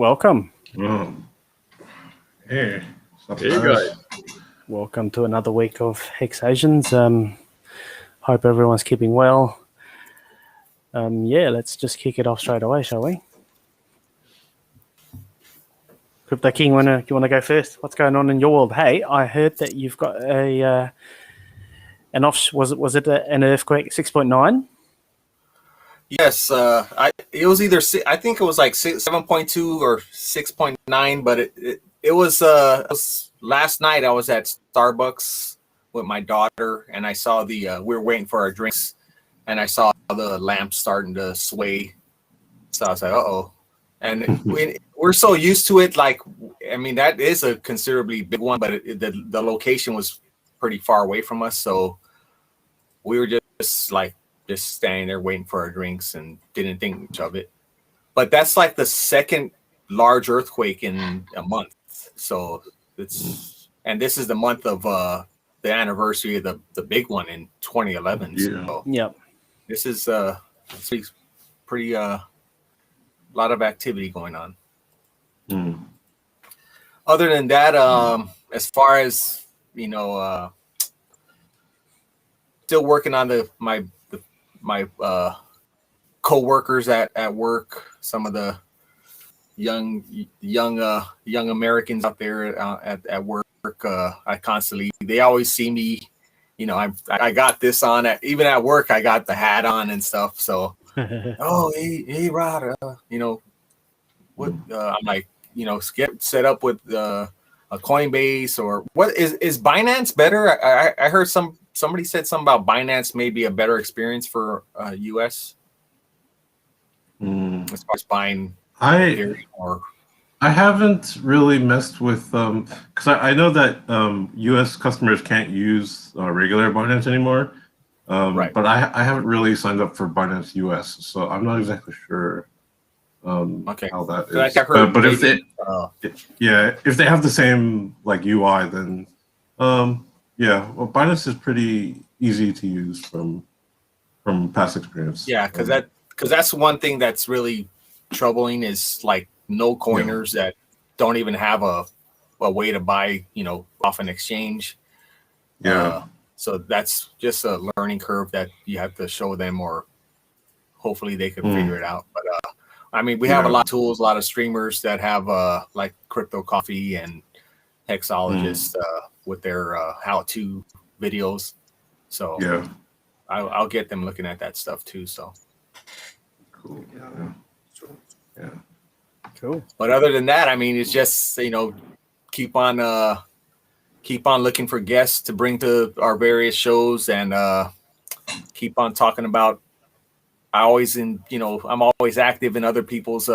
welcome. Oh. Hey. Hey guys. Welcome to another week of HexAsians. Hope everyone's keeping well. Yeah, let's just kick it off straight away, shall we? Crypto King, you want to go first? What's going on in your world? Hey, I heard that you've got an was it an earthquake 6.9? Yes, it was either I think it was like 7.2 or 6.9, but it was last night. I was at Starbucks with my daughter, and I saw we were waiting for our drinks, and I saw the lamp starting to sway. So I was like, "Uh-oh," and we're so used to it. Like, I mean, that is a considerably big one, but the location was pretty far away from us, so we were just standing there waiting for our drinks and didn't think much of it. But that's like the second large earthquake in a month. So and this is the month of the anniversary of the big one in 2011. Yeah. So Yep. this is pretty lot of activity going on. Other than that, as far as still working on my co-workers at work, some of the young Americans out there at work. They always see me, I got this on even at work. I got the hat on and stuff. So, oh, hey, Rod, what? I'm like, get set up with a Coinbase or what is Binance better? I heard somebody said something about Binance may be a better experience for US as far as buying Ethereum or. I haven't really messed with because I know that US customers can't use regular Binance anymore. Right. But I haven't really signed up for Binance US, so I'm not exactly sure how that is. Like I heard but if they have the same like UI, then well, Binance is pretty easy to use from past experience. Yeah, because that's one thing that's really troubling is like no coiners that don't even have a way to buy, off an exchange. Yeah. So that's just a learning curve that you have to show them, or hopefully they can figure it out. But I mean, we have a lot of tools, a lot of streamers that have like Crypto Coffee and HexAsians with their how-to videos. So yeah, I'll get them looking at that stuff too. So cool. Yeah. Cool. But other than that, I mean, it's just keep on looking for guests to bring to our various shows, and keep on talking about. I'm always active in other people's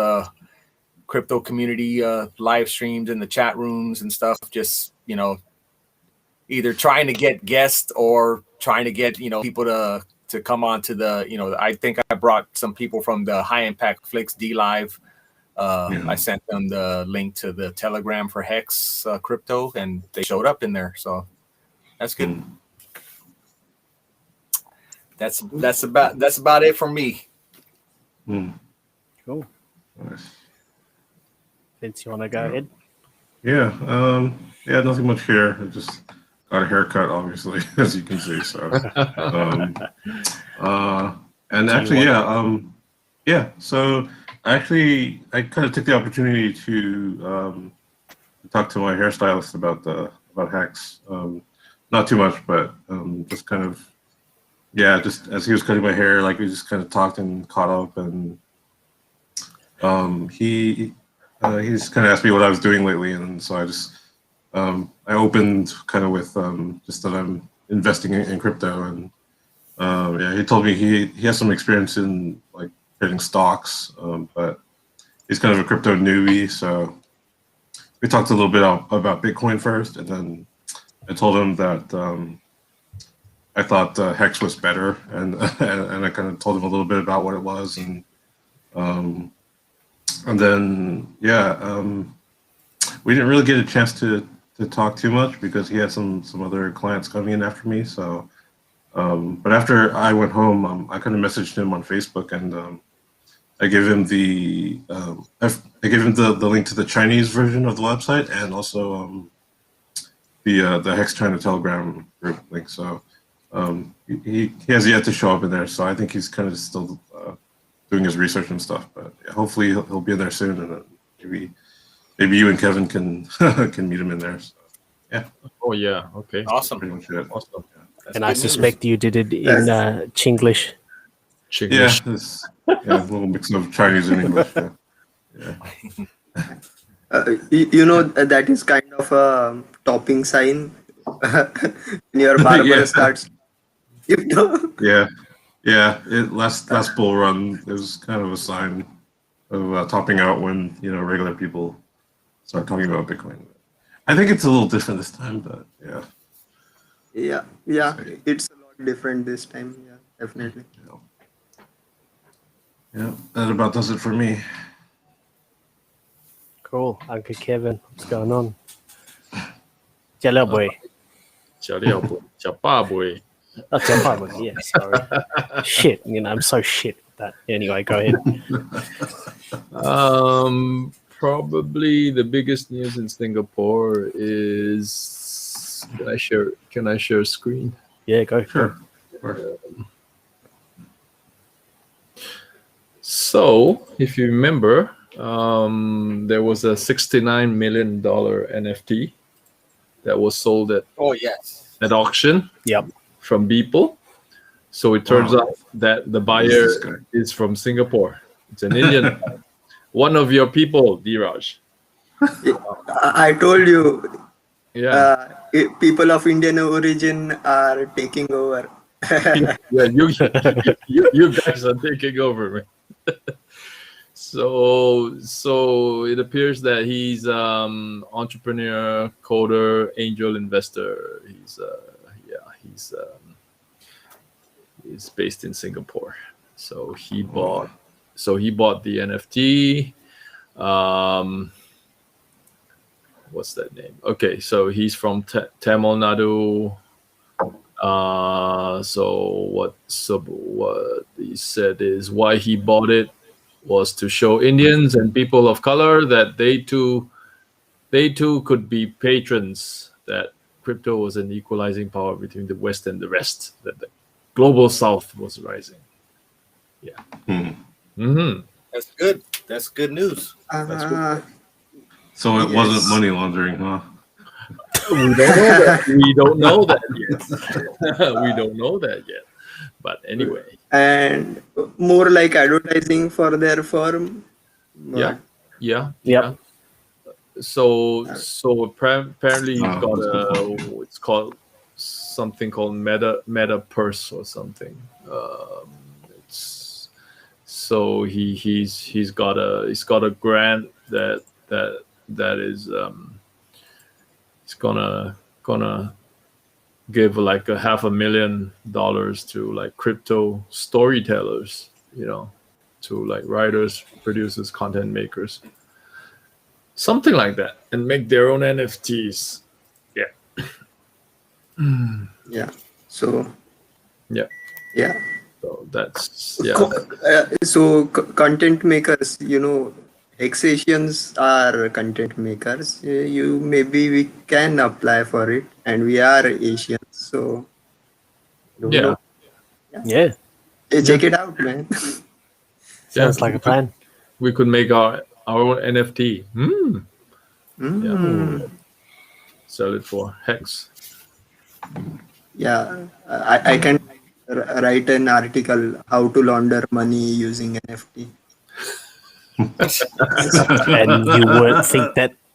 crypto community live streams in the chat rooms and stuff. Just either trying to get guests or trying to get people to come on to the I think I brought some people from the High Impact Flicks D Live. I sent them the link to the Telegram for Hex Crypto, and they showed up in there. So that's good. That's about it for me. Cool. Nice. Vince, you want to go ahead? Yeah. Nothing much here. I just got a haircut, obviously, as you can see. So, and actually, So actually, I kind of took the opportunity to talk to my hairstylist about Hex. Not too much, but just kind of, just as he was cutting my hair, like we just kind of talked and caught up, and he just kind of asked me what I was doing lately, and so I just I opened kind of with just that I'm investing in crypto, and he told me he has some experience in like trading stocks, but he's kind of a crypto newbie. So we talked a little bit about Bitcoin first, and then I told him that I thought Hex was better, and I kind of told him a little bit about what it was, and then we didn't really get a chance to talk too much because he had some other clients coming in after me. So, but after I went home, I kind of messaged him on Facebook and I gave him I gave him the link to the Chinese version of the website and also the Hex China Telegram group link. So he has yet to show up in there. So I think he's kind of still doing his research and stuff. But yeah, hopefully he'll be in there soon, and then maybe you and Kevin can can meet him in there. So, yeah. Oh yeah. Okay. Awesome. Pretty much it. Awesome. And I suspect you did it in Chinglish. Yeah, a little mix of Chinese and English. Yeah. That is kind of a topping sign when your barber Yeah. starts. Yeah. Last bull run, it was kind of a sign of topping out when regular people start talking about Bitcoin. I think it's a little different this time, but yeah. Yeah, it's a lot different this time. Yeah, definitely. Yeah, that about does it for me. Cool. Uncle Kevin, what's going on? Hello, boy. 小廖boy, 小爸 boy. Oh, Zimbabwe, yeah, sorry. Shit, I'm so shit with that. Anyway, go ahead. Probably the biggest news in Singapore is. Can I share screen? Yeah, go. Sure. So, if you remember, there was a $69 million NFT that was sold at auction. Yep. From Beeple. So it turns out that the buyer is from Singapore. It's an Indian. One of your people, Diraj. I told you. Yeah. People of Indian origin are taking over. Yeah, you guys are taking over, man. So it appears that he's entrepreneur, coder, angel investor. He's based in Singapore. So he bought the NFT. What's that name? Okay, so he's from Tamil Nadu. So what he said is why he bought it was to show Indians and people of color that they too could be patrons, that crypto was an equalizing power between the West and the rest, that the global South was rising. Yeah. Mm-hmm. That's good. That's good news. That's good. So it wasn't money laundering, huh? We don't know that yet. We don't know that yet. But anyway. And more like advertising for their firm. Yeah. So apparently he's got it's called something called Meta Purse or something. So he's got a grant that is he's gonna give like $500,000 to like crypto storytellers, to like writers, producers, content makers, something like that, and make their own NFTs. Yeah. Yeah. So. Yeah. Yeah. So that's content makers, HexAsians are content makers. Maybe we can apply for it, and we are Asians, so Yeah. Check it out, man. Sounds like a plan. We could make our own NFT. Yeah. Sell it for Hex. Yeah, I can write an article how to launder money using NFT. And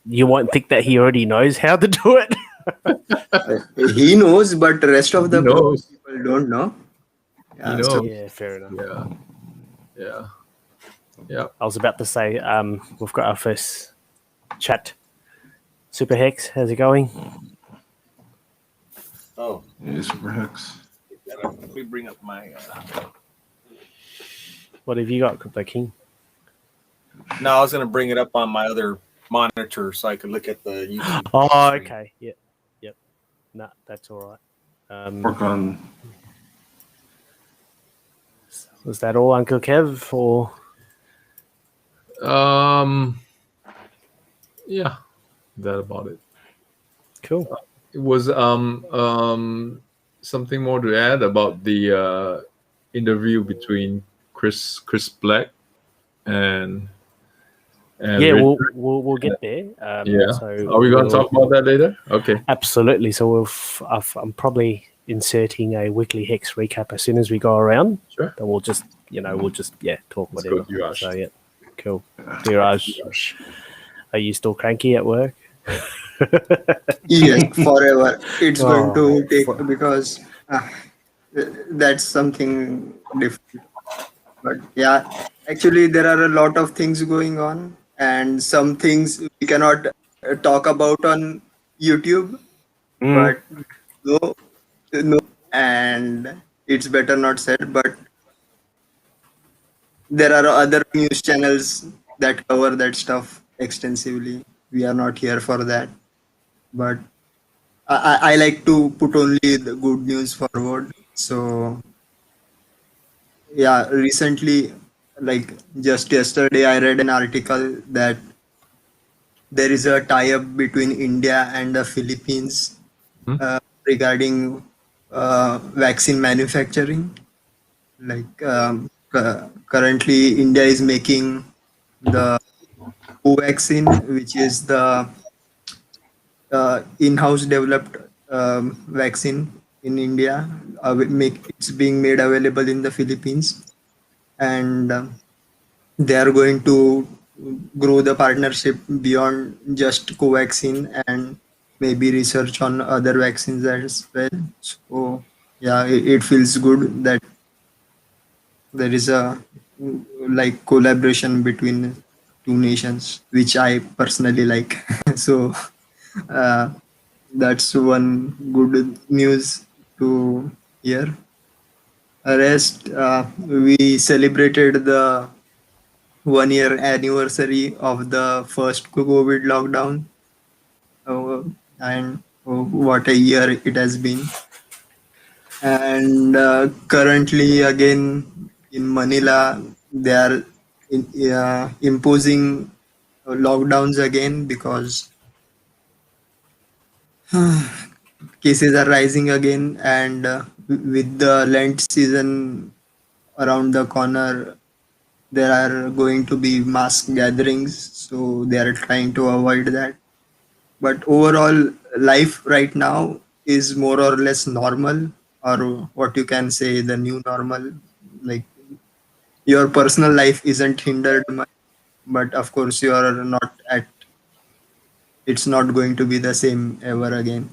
you won't think that he already knows how to do it. He knows, but the rest of the people don't know. Yeah, fair enough. Yeah. I was about to say, we've got our first chat. Super Hex, how's it going? Oh, Yeah, Super Hex. let me bring up my. What have you got, Crypto King? No, I was gonna bring it up on my other monitor so I could look at the YouTube. Oh, screen. okay. Yep. No, that's all right. Work on. Was that all, Uncle Kev? Or Yeah, that about it. Cool. It was something more to add about the interview between Chris Black and Yeah, Richard. we'll get there. Yeah. So Are we going to we'll talk about that later? Okay. absolutely. So I'm probably inserting a weekly hex recap as soon as we go around. Sure. Then we'll just talk Let's whatever. go, Diraj. So yeah, cool. Diraj, are you still cranky at work? Yes, forever. It's going Oh, to take because that's something different. But yeah, actually, there are a lot of things going on, and some things we cannot talk about on YouTube. Mm. But no, no, and it's better not said. But there are other news channels that cover that stuff extensively. We are not here for that. But I like to put only the good news forward. So yeah, recently, like just yesterday, I read an article that there is a tie-up between India and the Philippines Hmm? regarding vaccine manufacturing. Like currently, India is making the vaccine, which is the in-house developed vaccine in India. It's being made available in the Philippines, and they are going to grow the partnership beyond just Covaxin and maybe research on other vaccines as well. So yeah, it feels good that there is a like collaboration between two nations, which I personally like. So uh, that's one good news to hear. Rest, we celebrated the 1 year anniversary of the first COVID lockdown, and what a year it has been. And currently, again in Manila, they are imposing lockdowns again because cases are rising again, and with the Lent season around the corner, there are going to be mass gatherings, so they are trying to avoid that. But overall, life right now is more or less normal, or what you can say the new normal. Like your personal life isn't hindered much, but of course you are not at. It's not going to be the same ever again.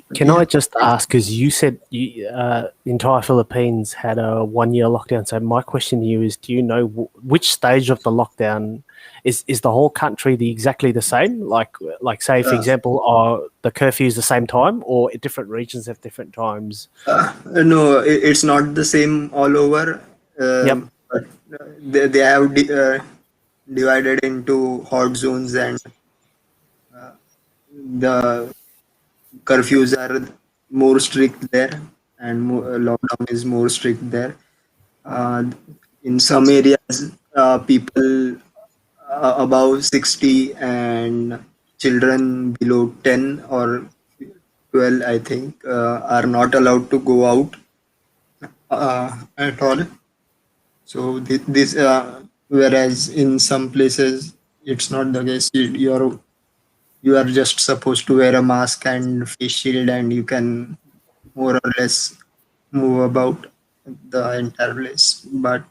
But Can yeah, I just ask, because you said the entire Philippines had a 1 year lockdown. So my question to you is, do you know which stage of the lockdown is the whole country exactly the same? Like say, for uh, example, are the curfews the same time, or different regions have different times? no, it's not the same all over. Yep. But they have divided into hot zones, and the curfews are more strict there, and lockdown is more strict there. Uh, in some areas, people above 60 and children below 10 or 12, I think, are not allowed to go out at all. So this, whereas in some places it's not the case. You are just supposed to wear a mask and face shield, and you can more or less move about the entire place. But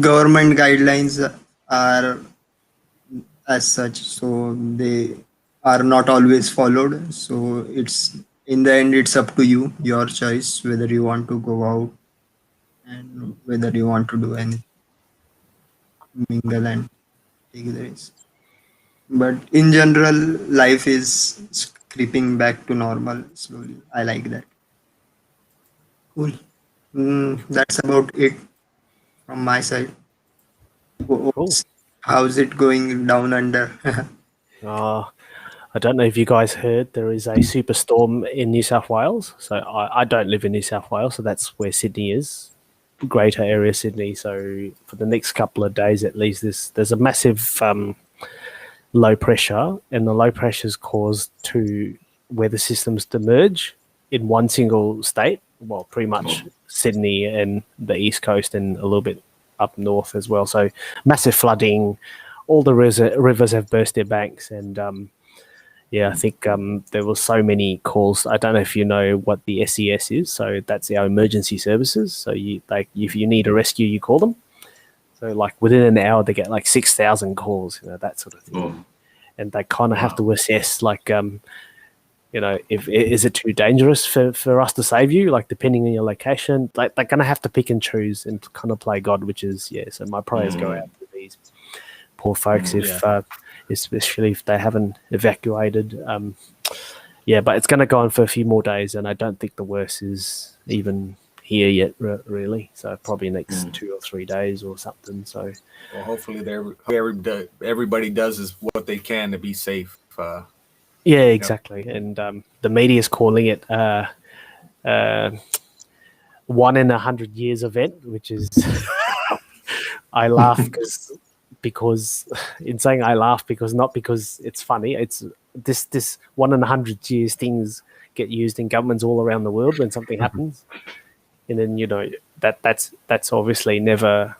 government guidelines are as such, so they are not always followed. So it's in the end, it's up to you, your choice, whether you want to go out and whether you want to do anything, mingle and take the risk. But in general, life is creeping back to normal slowly. I like that. Cool. That's about it from my side. Cool. How's it going down under? Uh, I don't know if you guys heard there is a superstorm in New South Wales. So I don't live in New South Wales, so that's where Sydney is. greater area of Sydney. So for the next couple of days at least, there's a massive low pressure, and the low pressure is caused to weather systems to merge in one single state. Well, pretty much Sydney and the East Coast and a little bit up north as well. So massive flooding. All the rivers have burst their banks, and I think there was so many calls. I don't know if you know what the SES is. So that's our emergency services. So if you need a rescue, you call them. So like within an hour, they get like 6,000 calls, that sort of thing. And they kind of have to assess like, if is it too dangerous for us to save you? Like depending on your location, like they're going to have to pick and choose and kind of play God, which is, so my prayers go out to these poor folks especially if they haven't evacuated. But it's going to go on for a few more days, and I don't think the worst is even here yet, really. So probably next 2 or 3 days or something. So, well, hopefully, everybody does is what they can to be safe. Yeah, exactly. And the media is calling it 1 in 100 years event, which is I laugh because in saying I laugh because not because it's funny. It's this 1 in 100 years things get used in governments all around the world when something happens, and then that's obviously never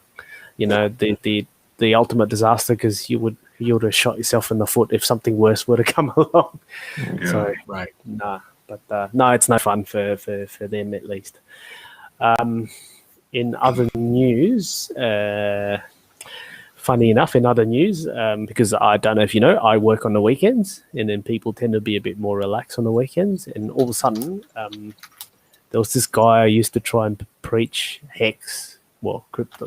the ultimate disaster, because you would have shot yourself in the foot if something worse were to come along. Yeah. So no, it's no fun for them at least. In other news, funny enough, because I don't know if you know, I work on the weekends, and then people tend to be a bit more relaxed on the weekends. And all of a sudden, there was this guy I used to try and preach Hex, crypto,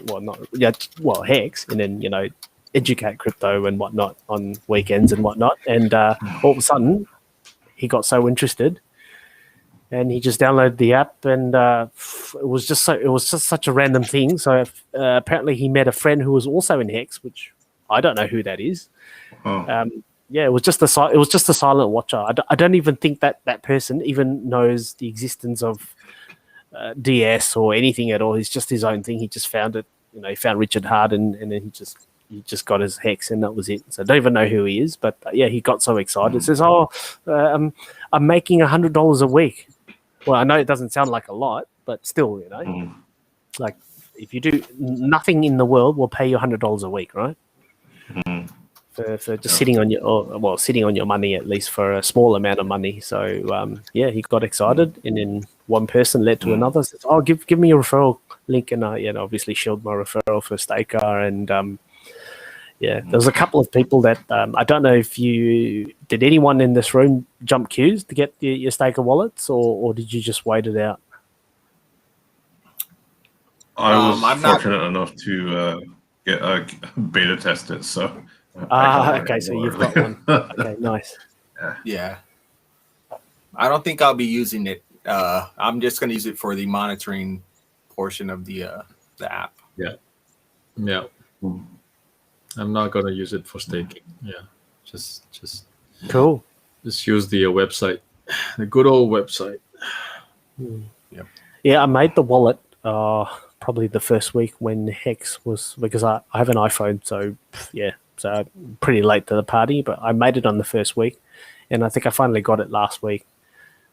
Hex, and then educate crypto and whatnot on weekends and whatnot. And all of a sudden, he got so interested, and he just downloaded the app, and it was just such a random thing. So apparently, he met a friend who was also in Hex, which I don't know who that is. It was just a silent watcher. I don't even think that person even knows the existence of DS or anything at all. It's just his own thing. He just found it. He found Richard Hart, and then he just got his Hex, and that was it. So I don't even know who he is, but he got so excited. Says, I'm making $100 a week. Well, I know it doesn't sound like a lot, but still, like if you do nothing in the world will pay you $100 a week, right? For just sitting on your money, at least for a small amount of money. So he got excited, and then one person led to another. Says, give me a referral link, and obviously showed my referral for Staker, and there was a couple of people that I don't know if did anyone in this room jump queues to get your Staker wallets, or did you just wait it out? I was fortunate enough to get a beta test it, so. Okay, so you've got one. Okay, nice. Yeah. I don't think I'll be using it. I'm just going to use it for the monitoring portion of the app. Yeah. I'm not going to use it for staking. Yeah. Just cool. Just use the website, the good old website. Yeah, I made the wallet probably the first week when Hex was, because I have an iPhone, so I'm pretty late to the party, but I made it on the first week, and I think I finally got it last week.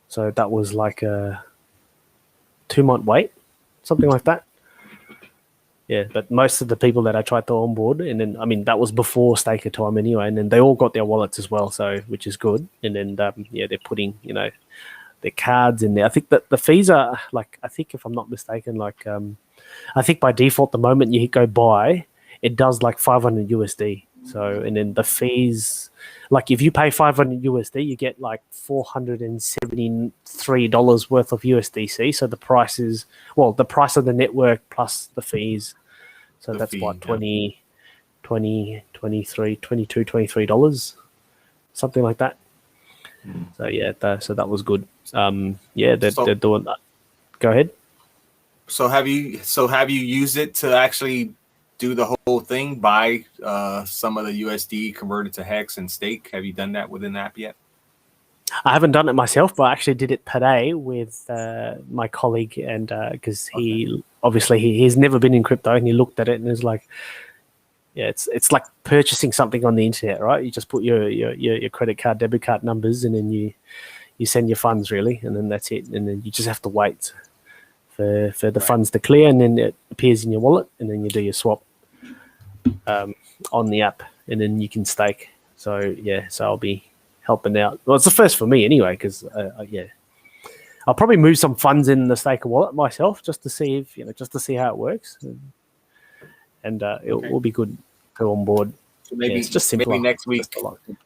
So that was like a 2-month wait, something like that. Yeah, but most of the people that I tried to onboard, and then that was before Staker time anyway, and then they all got their wallets as well, so which is good. And then they're putting their cards in there. I think that the fees are I think if I'm not mistaken, I think by default the moment you go buy, it does like $500 USD. So and then the fees, if you pay $500 USD, you get like $473 worth of USDC. So the price is the price of the network plus the fees. So that's what $23, $22, $23, something like that. So that was good. They're doing that. Go ahead. So have you used it to actually do the whole thing, buy some of the USD, convert it to Hex and stake? Have you done that within the app yet? I haven't done it myself, but I actually did it today with my colleague, and because he obviously he's never been in crypto, and he looked at it and is like, yeah, it's like purchasing something on the internet, right? You just put your credit card, debit card numbers, and then you send your funds really, and then that's it, and then you just have to wait for the funds to clear, and then it appears in your wallet, and then you do your swap on the app, and then you can stake. So yeah, so I'll be helping out. Well, it's the first for me anyway, because yeah, I'll probably move some funds in the staker wallet myself just to see if just to see how it works, and it will be good to go on board. So maybe it's just simpler.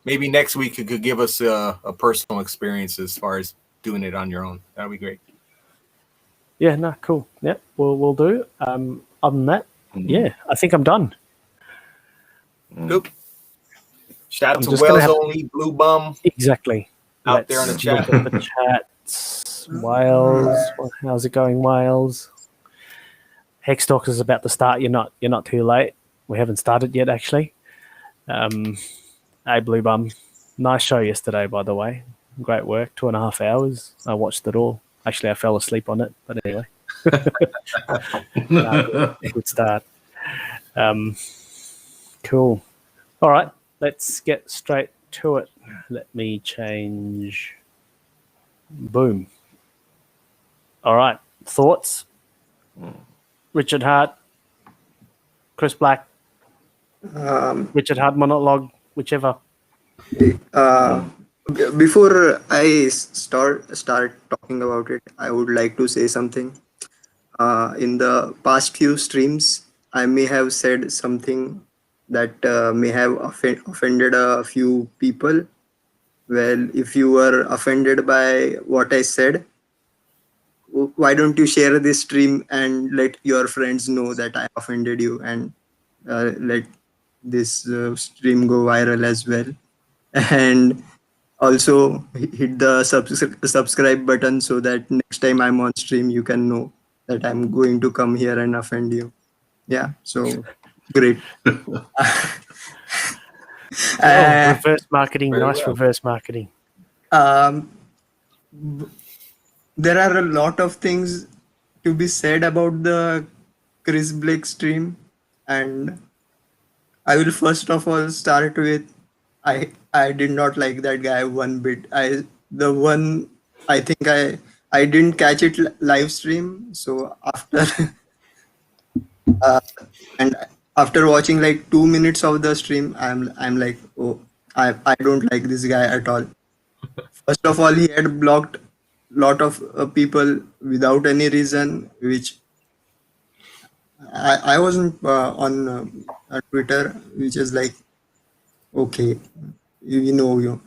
Maybe next week you could give us a personal experience as far as doing it on your own. That'd be great. Yeah, no, cool. Yeah, we'll do. Other than that, yeah, I think I'm done. Nope. Shout out to Wales Only, Blue Bum. Exactly. Out there in the chat. Look at the chats. Wales, how's it going, Wales? Hex Talks is about to start. You're not too late. We haven't started yet, actually. Hey, Blue Bum. Nice show yesterday, by the way. Great work. 2.5 hours. I watched it all. Actually, I fell asleep on it, but anyway. Good start. Cool. All right, let's get straight to it. Let me change. Boom. All right, thoughts? Richard Hart, Chris Black, Richard Hart monologue, whichever. Before I start talking about it, I would like to say something. In the past few streams, I may have said something that may have offended a few people. Well, if you were offended by what I said, why don't you share this stream and let your friends know that I offended you, and let this stream go viral as well. And also hit the subscribe button so that next time I'm on stream, you can know that I'm going to come here and offend you. Yeah, so great. Reverse marketing, nice reverse marketing. There are a lot of things to be said about the Chris Blake stream, and I will first of all start with I did not like that guy one bit. I think I didn't catch it live stream, so after and after watching like 2 minutes of the stream, I'm like, oh, I don't like this guy at all. First of all, he had blocked lot of people without any reason, which I wasn't on Twitter, which is like, okay, you know you.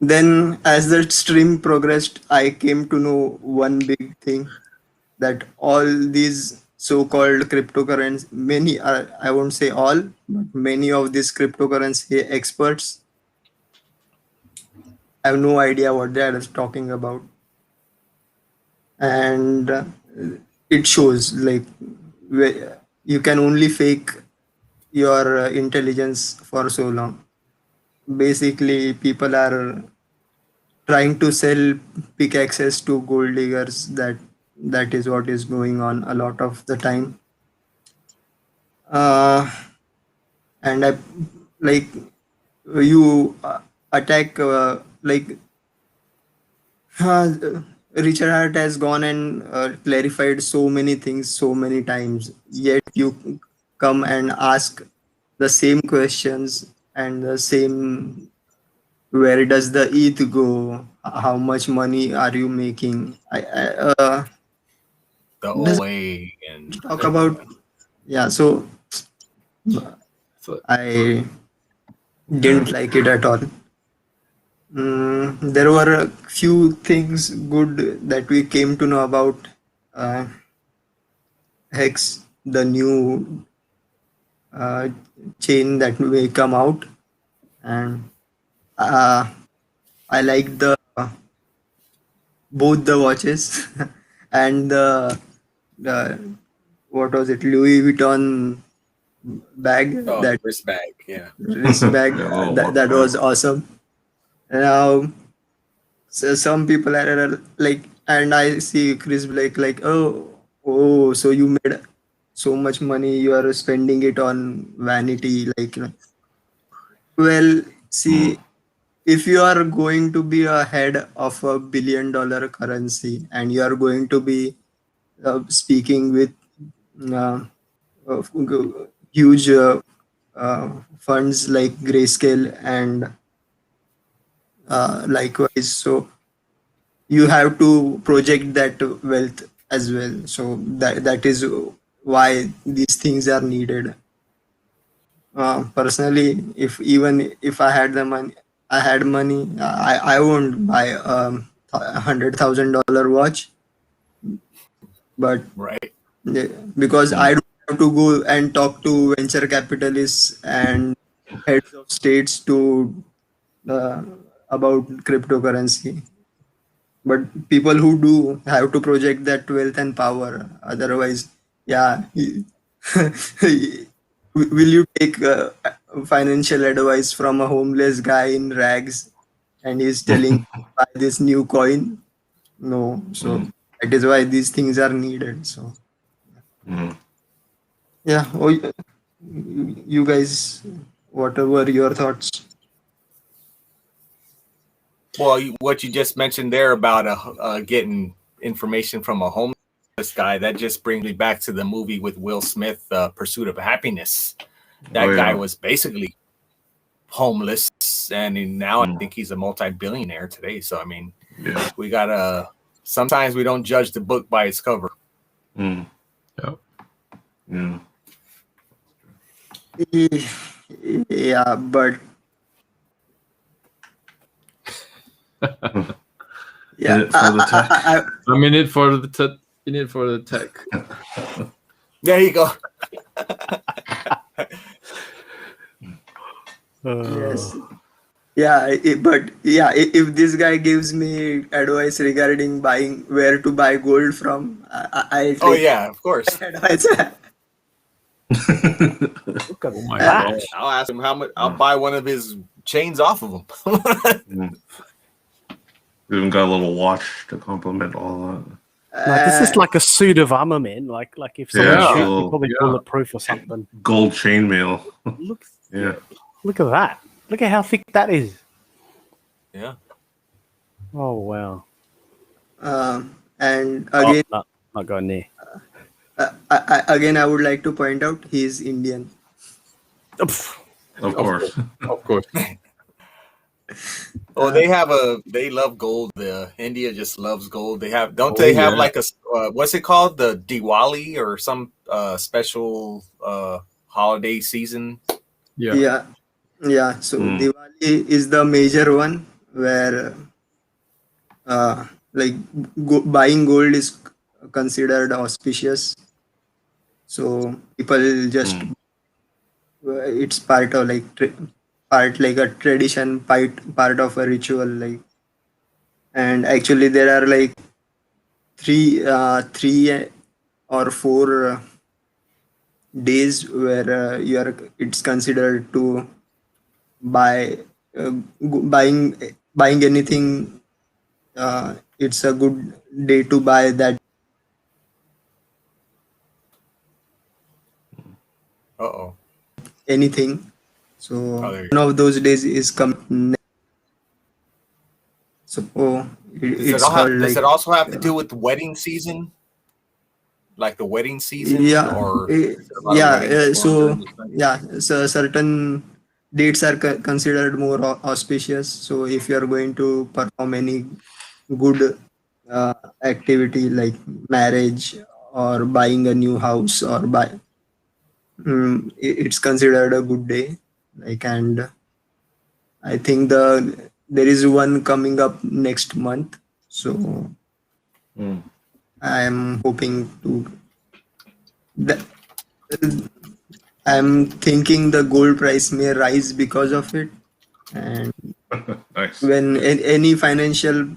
Then as the stream progressed, I came to know one big thing, that all these so-called cryptocurrency, many, I won't say all, but many of these cryptocurrency experts have no idea what they are talking about. And it shows, like, you can only fake your intelligence for so long. Basically, people are trying to sell pickaxes to gold diggers. That is what is going on a lot of the time. And I like you attack like Richard Hart has gone and clarified so many things so many times, yet you come and ask the same questions and the same, where does the ETH go? How much money are you making? The OA and talk about, yeah, so I didn't like it at all. There were a few things good that we came to know about Hex, the new chain that may come out, and I like both the watches and the what was it, Louis Vuitton bag, that wrist bag, yeah, wrist bag, that was awesome. Now So some people are like, and I see Chris Blake like, oh, so you made so much money, you are spending it on vanity, like, well, see, if you are going to be a head of $1 billion currency and you are going to be speaking with uh, huge funds like Grayscale and likewise, so you have to project that wealth as well. So that is why these things are needed. Personally, if even if I had the money, I had money, I won't buy $100,000 watch, but Right. because I don't have to go and talk to venture capitalists and heads of states to uh, about cryptocurrency. But people who do have to project that wealth and power. Otherwise, yeah, will you take financial advice from a homeless guy in rags and he's telling buy this new coin? No. So that is why these things are needed. So yeah. Oh, you guys, what were your thoughts? Well, what you just mentioned there about getting information from a homeless guy, that just brings me back to the movie with Will Smith, Pursuit of Happiness. That guy was basically homeless, and now I think he's a multi-billionaire today. So I mean, we gotta. Sometimes we don't judge the book by its cover. Yeah. Yeah, but yeah, I'm in it for the tech. There you go. Yes. Yeah, but yeah, if this guy gives me advice regarding buying where to buy gold from, I'll take Oh yeah, of course. advice. Look at my that. gosh. I'll ask him how much. I'll buy one of his chains off of him. Even got a little watch to complement all that. Like, this is like a suit of armor, man. Like if someone Yeah. shoots, you're probably Yeah. bulletproof or something. Gold chainmail. Look, Yeah. look at that. Look at how thick that is. Yeah. Oh wow. And again, no, not going there. again, I would like to point out he is Indian. Of course. Of course. Oh, they love gold. India just loves gold. They have, don't they have like a what's it called, the Diwali or some special holiday season? Yeah. So Diwali is the major one where like buying gold is considered auspicious. So people just it's part of like part like a tradition, part of a ritual, like. And actually there are like three or four days where it's considered to buy buying anything. It's a good day to buy that. Anything. So one of those days is coming. So Does it also have to do with wedding season? Like the wedding season? Yeah. Or So certain dates are considered more auspicious. So if you are going to perform any good activity like marriage or buying a new house or it's considered a good day. Like, and I think there is one coming up next month. So I am hoping to I'm thinking the gold price may rise because of it, and Nice. when any financial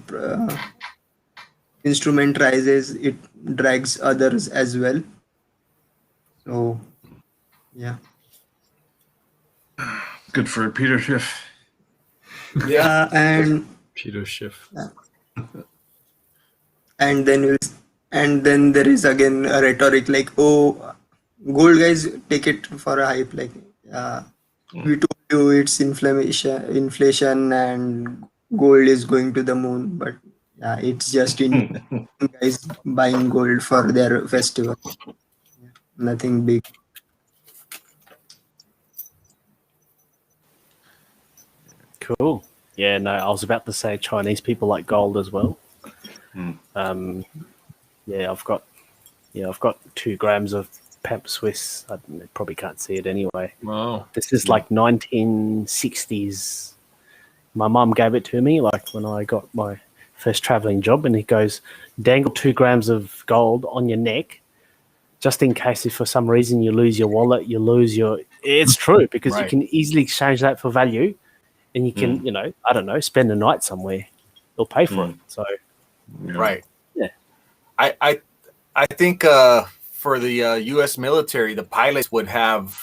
instrument rises, it drags others as well. So, yeah. Good for Peter Schiff. And Peter Schiff. And then there is again a rhetoric like, oh, gold guys, take it for a hype, like we told you it's inflation and gold is going to the moon, but yeah, it's just in guys buying gold for their festival. Yeah, nothing big. Cool. Yeah, no, I was about to say Chinese people like gold as well. Yeah, I've got 2 grams of Pamp Swiss. I probably can't see it anyway. Wow. This is like 1960s. My mum gave it to me like when I got my first traveling job, and he goes, dangle 2 grams of gold on your neck, just in case if for some reason you lose your wallet, you lose your. It's true because you can easily exchange that for value, and you can, I don't know, spend a night somewhere. They'll pay for it. So, Right. Yeah. I think for the U.S. military, the pilots would have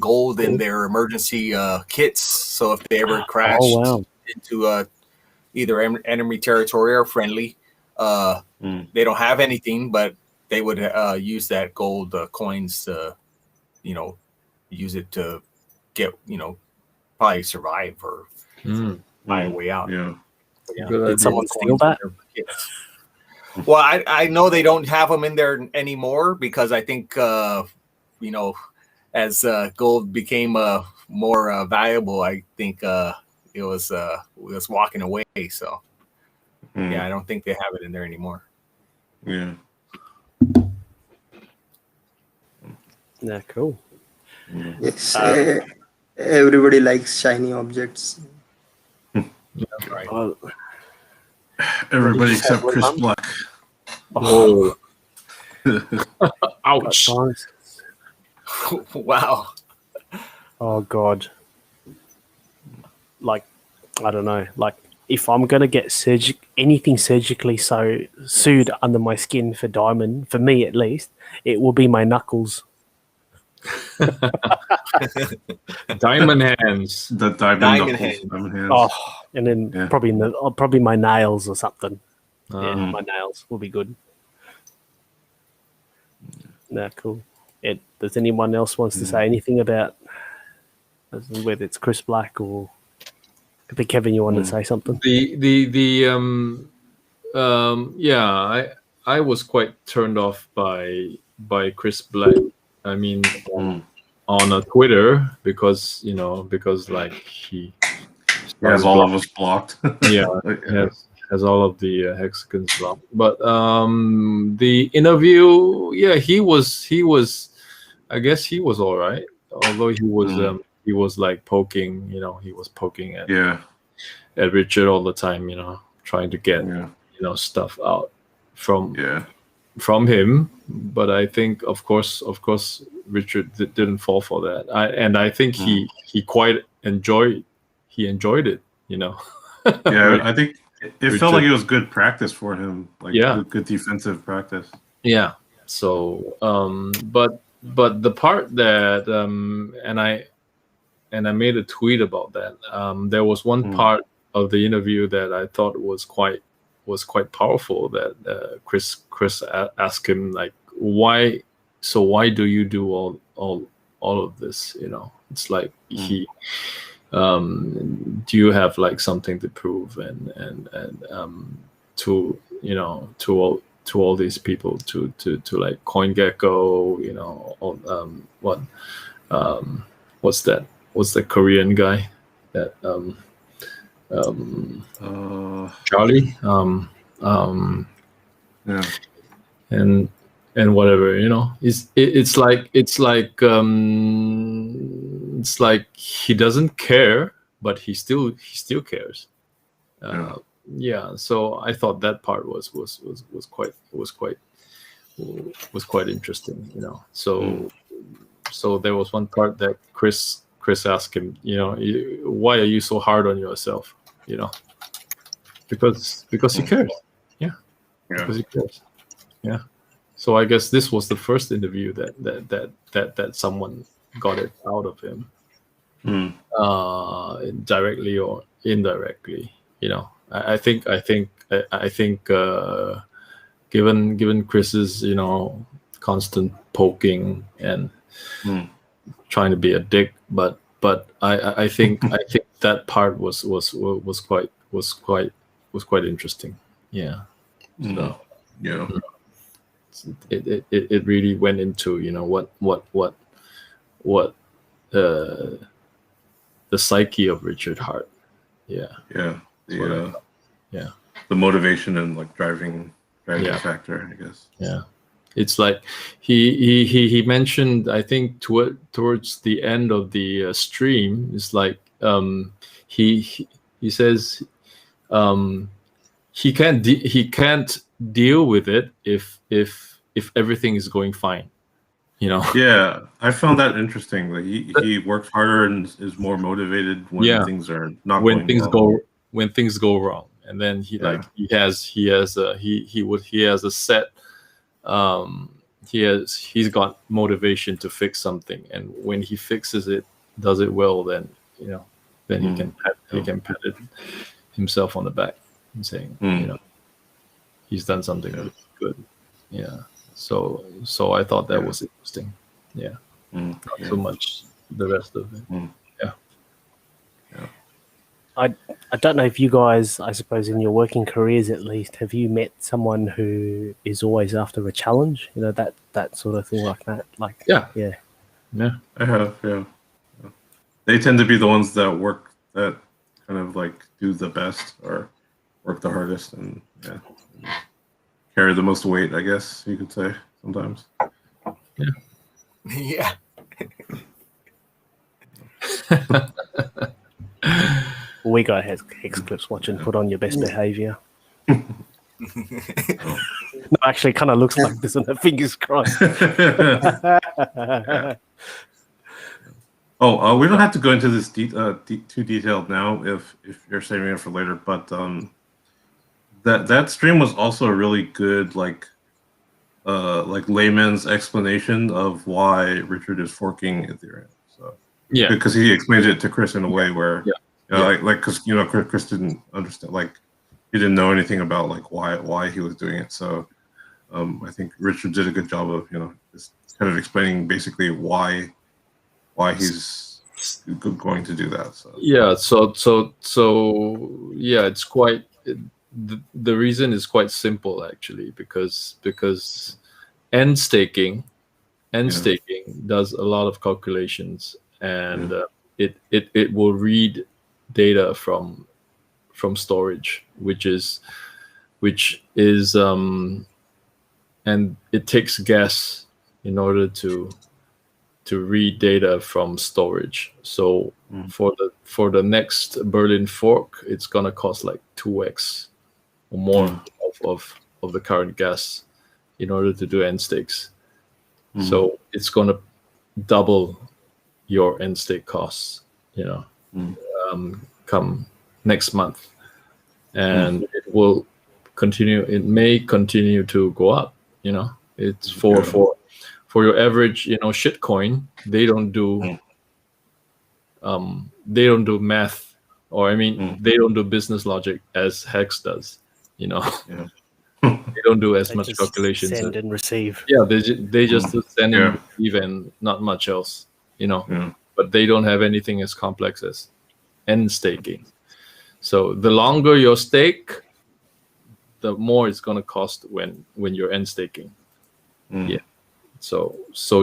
gold in their emergency kits. So if they ever crashed into either enemy territory or friendly, they don't have anything, but they would use that gold coins to, use it to get, probably survive or find a way out. Yeah. Did someone steal that? Well, I know they don't have them in there anymore because I think, as gold became more valuable, I think it was walking away. So, yeah, I don't think they have it in there anymore. Yeah. Yeah, cool. Yes, everybody likes shiny objects. Right. Everybody except Chris Black. Oh. Ouch. Wow. Oh God. Like, I don't know. Like, if I'm gonna get anything surgically sued under my skin for diamond, for me at least, it will be my knuckles. Diamond hands. The diamond hands. Oh, and then probably my nails or something. Yeah, my nails will be good. Nah, cool. Does anyone else wants to say anything about whether it's Chris Black or I think Kevin, you wanted to say something? I was quite turned off by Chris Black. I mean, on Twitter because like he has all of us blocked. has all of the Hexicans blocked. But the interview, he was. I guess he was all right, although he was like poking. He was poking at Richard all the time. Trying to get stuff out from him. But I think, of course, Richard didn't fall for that. I think he quite enjoyed it. I think it felt like it was good practice for him. Like good defensive practice. Yeah. So, but the part that and I made a tweet about that. There was one part of the interview that I thought was quite powerful. That Chris asked him like, why do you do all of this? It's like he. Do you have like something to prove and to all these people to like CoinGecko, what's that? What's the Korean guy that Charlie? And whatever, it's like he doesn't care, but he still cares. So I thought that part was quite interesting, so there was one part that Chris asked him, why are you so hard on yourself, because he cares. Because he cares. So I guess this was the first interview that someone got it out of him, directly or indirectly, I think given Chris's constant poking and trying to be a dick, but I think that part was quite interesting. Yeah. So Yeah. it really went into what the psyche of Richard Hart. Yeah. Yeah. Yeah. The motivation and like driving factor, I guess. Yeah. It's like he mentioned, I think towards the end of the stream, it's like he says he can't deal with it if everything is going fine, Yeah, I found that interesting. That he works harder and is more motivated when things are not when going things well. when things go wrong, and then he has a set he's got motivation to fix something, and when he fixes it, does it well, then he can pat himself on the back and saying he's done something really good. Yeah. So I thought that was interesting. Yeah. Not so much the rest of it. I don't know if you guys, I suppose in your working careers at least, have you met someone who is always after a challenge? That sort of thing like that. Like yeah. I have. Yeah. They tend to be the ones that kind of like do the best or work the hardest and carry the most weight, I guess you could say sometimes. Yeah. We got Hex Clips watch and put on your best behavior. No, actually, kind of looks like this on the fingers crossed. We don't have to go into this too detailed now if you're saving it for later. But that stream was also a really good like layman's explanation of why Richard is forking Ethereum. So because he explained it to Chris in a way where because Chris didn't understand, like he didn't know anything about like why he was doing it. So I think Richard did a good job of just kind of explaining basically why he's going to do that. So it's quite the reason is quite simple actually, because end staking does a lot of calculations, and it will read data from storage, which is and it takes gas in order to read data from storage. So for the next Berlin fork, it's gonna cost like 2x or more of the current gas in order to do end stakes. So it's gonna double your end stake costs, come next month, and it will continue. It may continue to go up. It's for your average, shitcoin. They don't do math, or they don't do business logic as Hex does. They don't do as much calculations. Send and receive. Yeah, they just do send and receive and not much else. But they don't have anything as complex as end staking. So the longer your stake, the more it's gonna cost when you're end staking. Yeah. So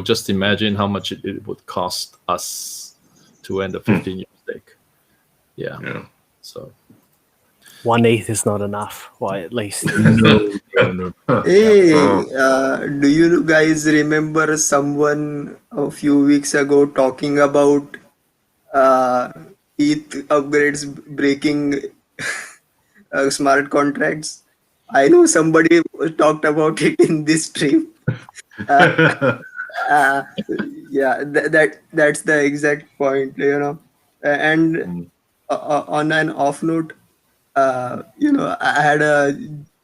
just imagine how much it would cost us to end a 15-year stake. Yeah. So 1 ETH is not enough. Why, at least. No. Hey, do you guys remember someone a few weeks ago talking about ETH upgrades breaking smart contracts? I know somebody talked about it in this stream. That's the exact point, and on an off note, I had a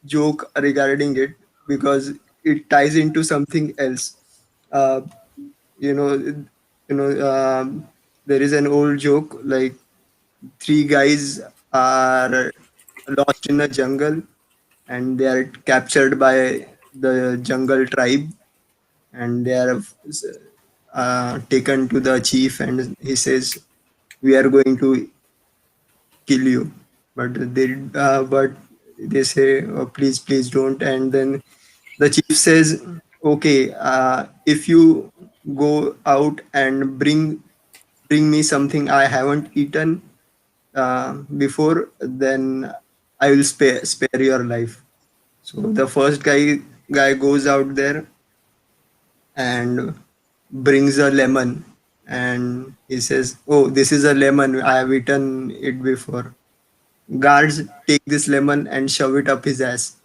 joke regarding it because it ties into something else. There is an old joke like three guys are lost in a jungle, and they are captured by the jungle tribe, and they are taken to the chief, and he says, "We are going to kill you," but they say, "Oh, please, please don't." And then the chief says, "Okay, if you go out and bring me something I haven't eaten before, then I will spare your life." So the first guy goes out there and brings a lemon, and he says, "Oh, this is a lemon. I have eaten it before. Guards, take this lemon and shove it up his ass."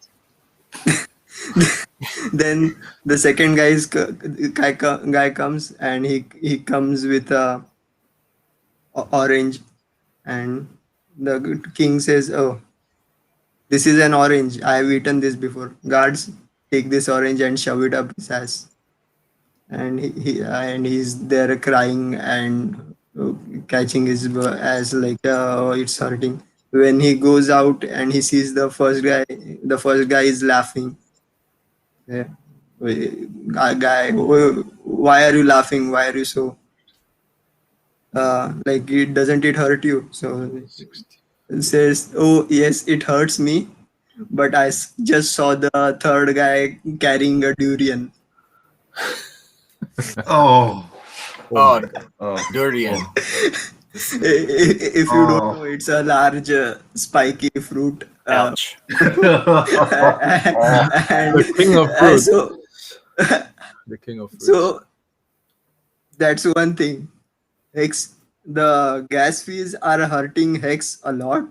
Then the second guy comes, and he comes with a orange, and the king says, "Oh, this is an orange. I have eaten this before. Guards, take this orange and shove it up his ass." And he's there crying and catching his ass like, "Oh, it's hurting." When he goes out and he sees the first guy is laughing. Yeah. Guy, why are you laughing? Why are you so like, it doesn't it hurt you? So it says, "Oh yes, it hurts me, but I just saw the third guy carrying a durian." Oh. Oh, Oh. durian. If you don't Oh. know, it's a large spiky fruit. Ouch. And The king of fruit. so The king of fruits. so that's one thing. Hex, the gas fees are hurting Hex a lot.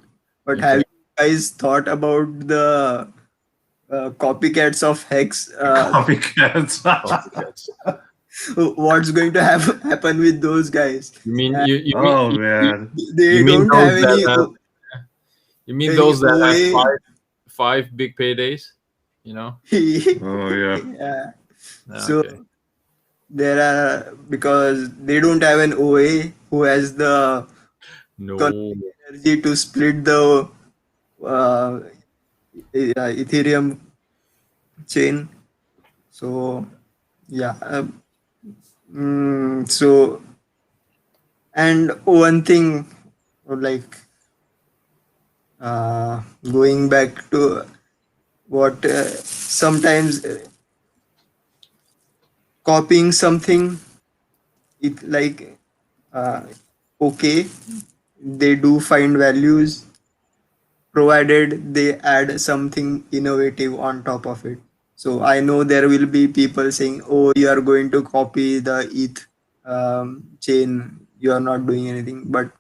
But have Okay. you guys thought about the copycats of Hex? Copycats. Copycats. What's going to happen with those guys? You mean And you Oh mean man. they you mean don't have those that any. have- you mean any those that OA. have five big paydays? You know? Oh yeah. Yeah. Yeah, So okay. there are, because they don't have an OA who has the No. energy to split the uh, Ethereum chain. So yeah. So, and one thing, like going back to what sometimes copying something, it like okay, they do find values provided they add something innovative on top of it. So I know there will be people saying, "Oh, you are going to copy the ETH chain. You are not doing anything." But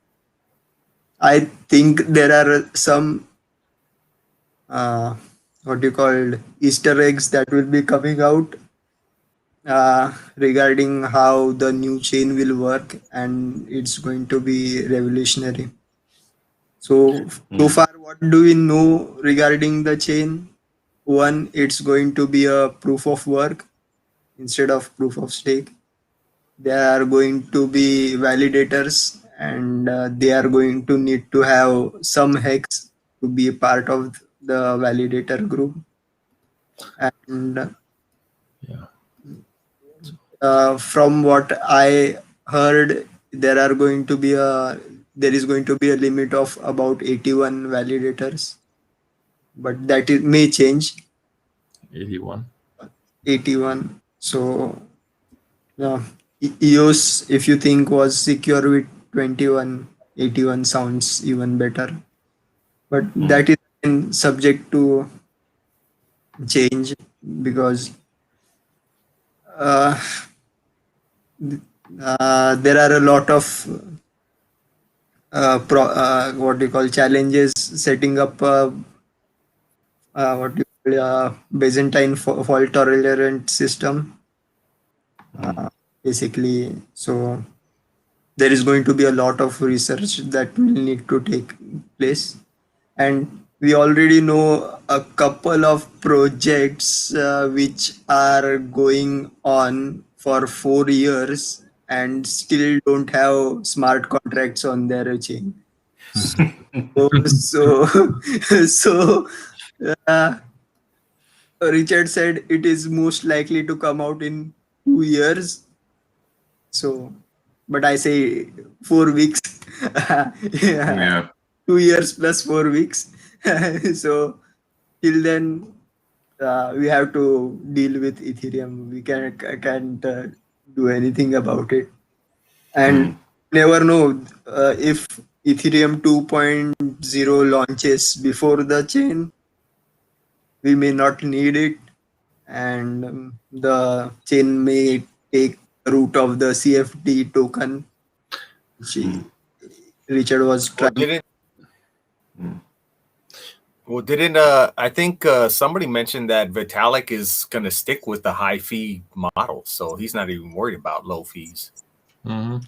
I think there are some what you call Easter eggs that will be coming out regarding how the new chain will work, and it's going to be revolutionary. So far, what do we know regarding the chain? One, it's going to be a proof of work instead of proof of stake. There are going to be validators, and they are going to need to have some hex to be a part of the validator group. And Yeah. from what I heard, there is going to be a limit of about 81 validators, but that may change. 81. 81. So yeah, EOS, if you think, was secure with 21, 81 sounds even better. But that is subject to change, because uh, there are a lot of what do you call challenges setting up what do you call Byzantine fault tolerant system. Basically, so there is going to be a lot of research that will need to take place, and we already know a couple of projects which are going on for 4 years and still don't have smart contracts on their chain. So, so uh, Richard said it is most likely to come out in 2 years. So, but I say 4 weeks. Yeah, Yeah. 2 years plus 4 weeks. So till then, we have to deal with Ethereum. We can't do anything about it, and never know if Ethereum 2.0 launches before the chain. We may not need it, and the chain may take the route of the CFD token, which Richard was Well, trying. didn't I think somebody mentioned that Vitalik is going to stick with the high fee model, so he's not even worried about low fees. Mhm.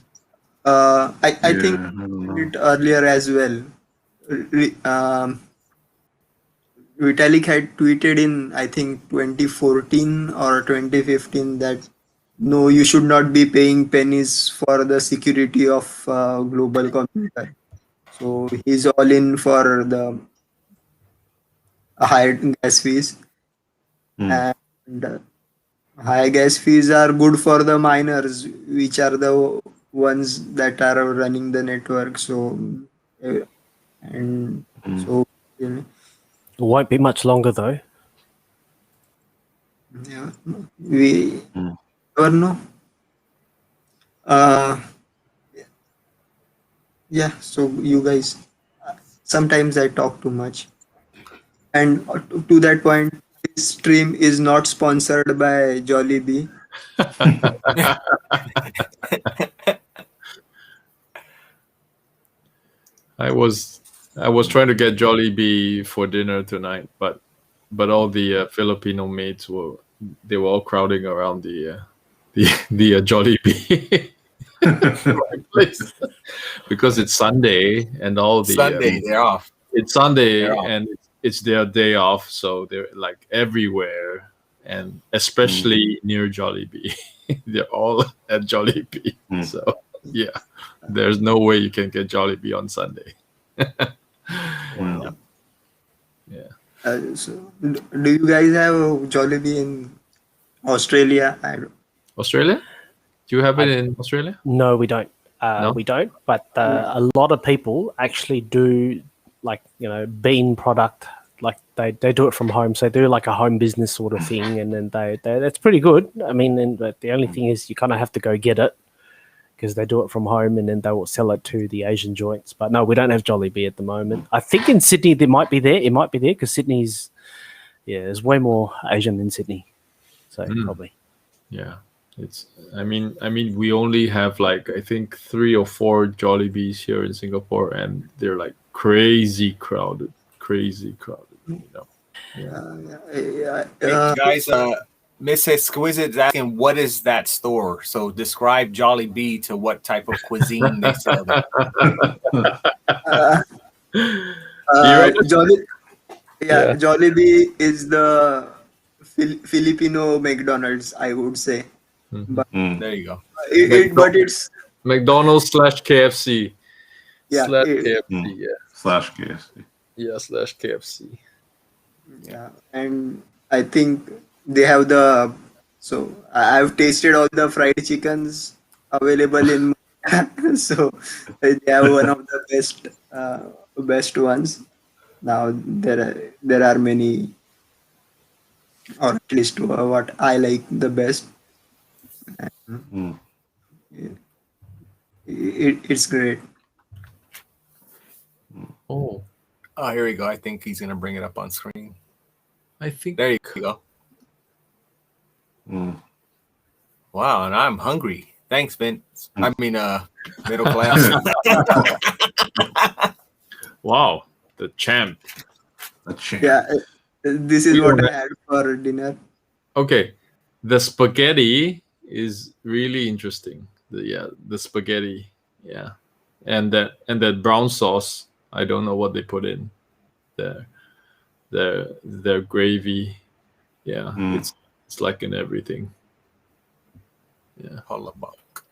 I think I don't know. it earlier as well. Vitalik had tweeted in, I think, 2014 or 2015 that no, you should not be paying pennies for the security of global computer. So he's all in for the higher gas fees, and high gas fees are good for the miners, which are the ones that are running the network. So, and so, you know, It won't be much longer though. yeah, we never know. Uh, yeah, so you guys, sometimes I talk too much. And to that point, this stream is not sponsored by Jollibee. I was trying to get Jollibee for dinner tonight, but all the Filipino mates were all crowding around the Jollibee place because it's Sunday and all the Sunday, they're off. it's Sunday They're off. and it's their day off, so they're like everywhere, and especially near Jollibee. They're all at Jollibee. So yeah, there's no way you can get Jollibee on Sunday. Wow. Yeah. So do you guys have Jollibee in Australia? Australia? Do you have it in Australia? No, we don't. No? We don't. But a lot of people actually do, like, bean product. Like they do it from home, so they do like a home business sort of thing, and then they that's pretty good. I mean, but the only thing is you kind of have to go get it because they do it from home, and then they will sell it to the Asian joints. But no, we don't have Jollibee at the moment. I think in Sydney there might be there. It might be there because Sydney's there's way more Asian in Sydney, so probably. Yeah. I mean we only have like I think 3 or 4 Jollibees here in Singapore, and they're like crazy crowded. Hey, guys, Miss Exquisite is asking, what is that store? So describe Jollibee to what type of cuisine they sell there. Jollibee is the Filipino McDonald's, I would say. But There you go. but it's McDonald's / KFC. Yeah, KFC, yeah. Slash KFC. Yeah, / KFC. Yeah, and I think they have so I've tasted all the fried chickens available in so they have one of the best ones. Now there are many, or at least what I like the best. It's great. Oh, Here we go. I think he's going to bring it up on screen. I think There you go. Wow, and I'm hungry. Thanks, Vince. I mean, middle class. wow, the champ. Yeah, this is what I had for dinner. Okay, the spaghetti is really interesting. The spaghetti, yeah, and that brown sauce. I don't know what they put in there. Their gravy, yeah, it's like in everything. Yeah, Hollaback.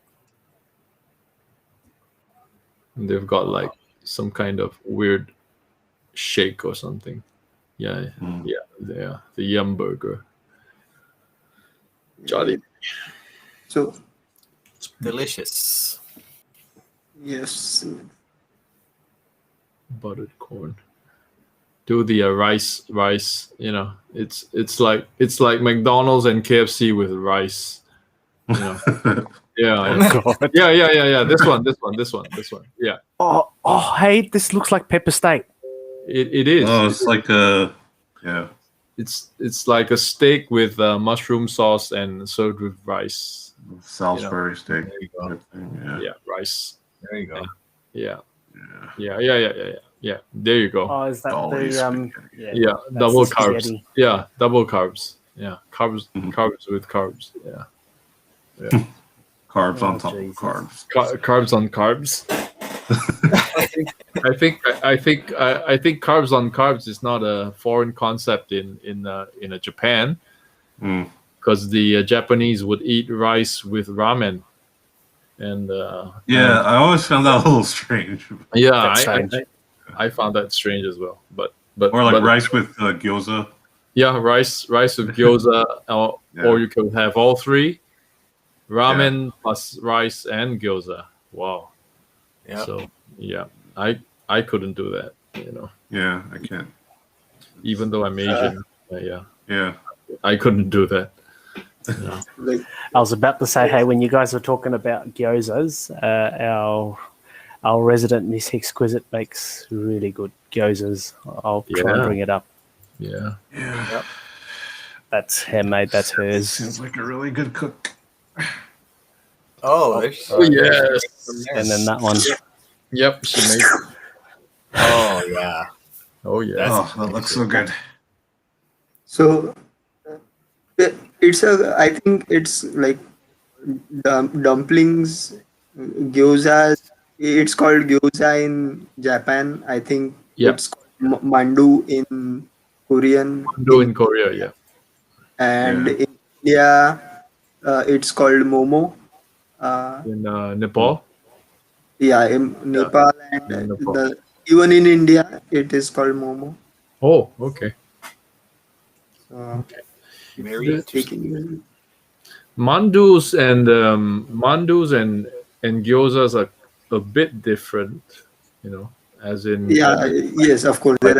and they've got like some kind of weird shake or something. Yeah, Mm. yeah, the Yum Burger. Jolly So Delicious. yes, buttered corn. Do the rice. You know, it's like McDonald's and KFC with rice. You know, yeah. God. Yeah. This one. Yeah, Hey, this looks like pepper steak. it is. Oh, it's like a yeah. It's like a steak with mushroom sauce and served with rice. Salisbury steak. There you go. type thing, Yeah. Yeah, rice. There you go. Yeah. Yeah. Yeah. There you go. Oh, is that Golly, the spaghetti. Yeah, that's double the carbs. spaghetti. Yeah, double carbs. Yeah, carbs Mhm. with carbs. Yeah, Carbs Oh, on top Jesus. of carbs. carbs on carbs. I think carbs on carbs is not a foreign concept in Japan, Mm. because the Japanese would eat rice with ramen, and Yeah, I always found that a little strange. yeah, That's strange. I found that strange as well. But Or like but, rice with gyoza. yeah, rice with gyoza, or Yeah. you can have all three: ramen plus rice and gyoza. Wow. Yeah. So yeah, I couldn't do that. You know, Yeah, I can't. even though I'm Asian. Yeah, Yeah. I couldn't do that. like I was about to say, hey, when you guys were talking about gyozas, our resident Miss Exquisite makes really good gyozas. I'll try and Yeah. bring it up. Yeah. Yeah. That's handmade. That's hers. Seems like a really good cook. Oh, there's Oh yes. And then that one. Yep. She made. Oh yeah. Oh yeah. That's- Oh, that looks so good. so. It's I think it's like dumplings, gyozas. It's called gyoza in Japan. I think Yep. it's called mandu in Korean, Do in Korea. Yeah. and Yeah. in India, it's called momo. In Nepal. Yeah, in Nepal and in Nepal. even in India, it is called momo. Oh, okay. So, Very The- interesting. taking Mandus and gyozas are a bit different, you know, as in yeah, yes, of course there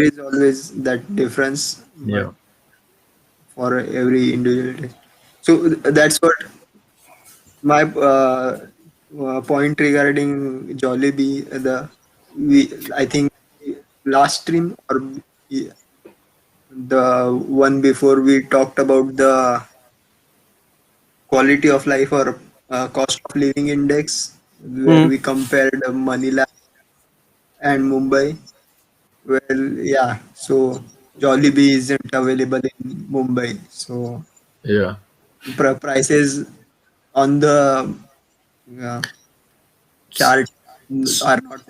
is always that difference. But yeah. for every individual taste. So that's what my point regarding Jollibee. I think last stream or the one before, we talked about the quality of life or cost of living index, where we compared Manila and Mumbai. Well, yeah. So Jollibee isn't available in Mumbai. So Yeah. prices on the chart are not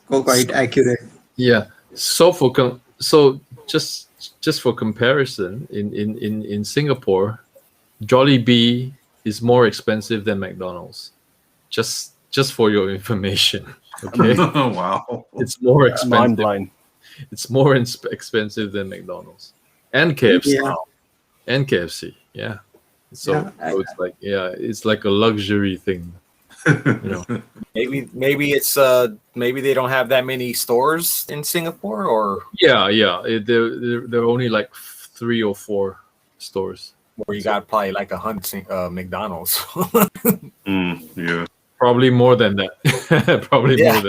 quite accurate. Yeah. So just for comparison, in Singapore, Jollibee is more expensive than McDonald's. Just for your information. Okay. Wow. It's more Mind expensive. blown. It's more expensive than McDonald's and KFC. Yeah. And KFC. Yeah. So, Yeah, it's like a luxury thing. You know. Maybe it's maybe they don't have that many stores in Singapore, or Yeah. There are only like 3 or 4 stores. where you got probably like 100 McDonald's. Yeah. Probably more than that. Probably Yeah.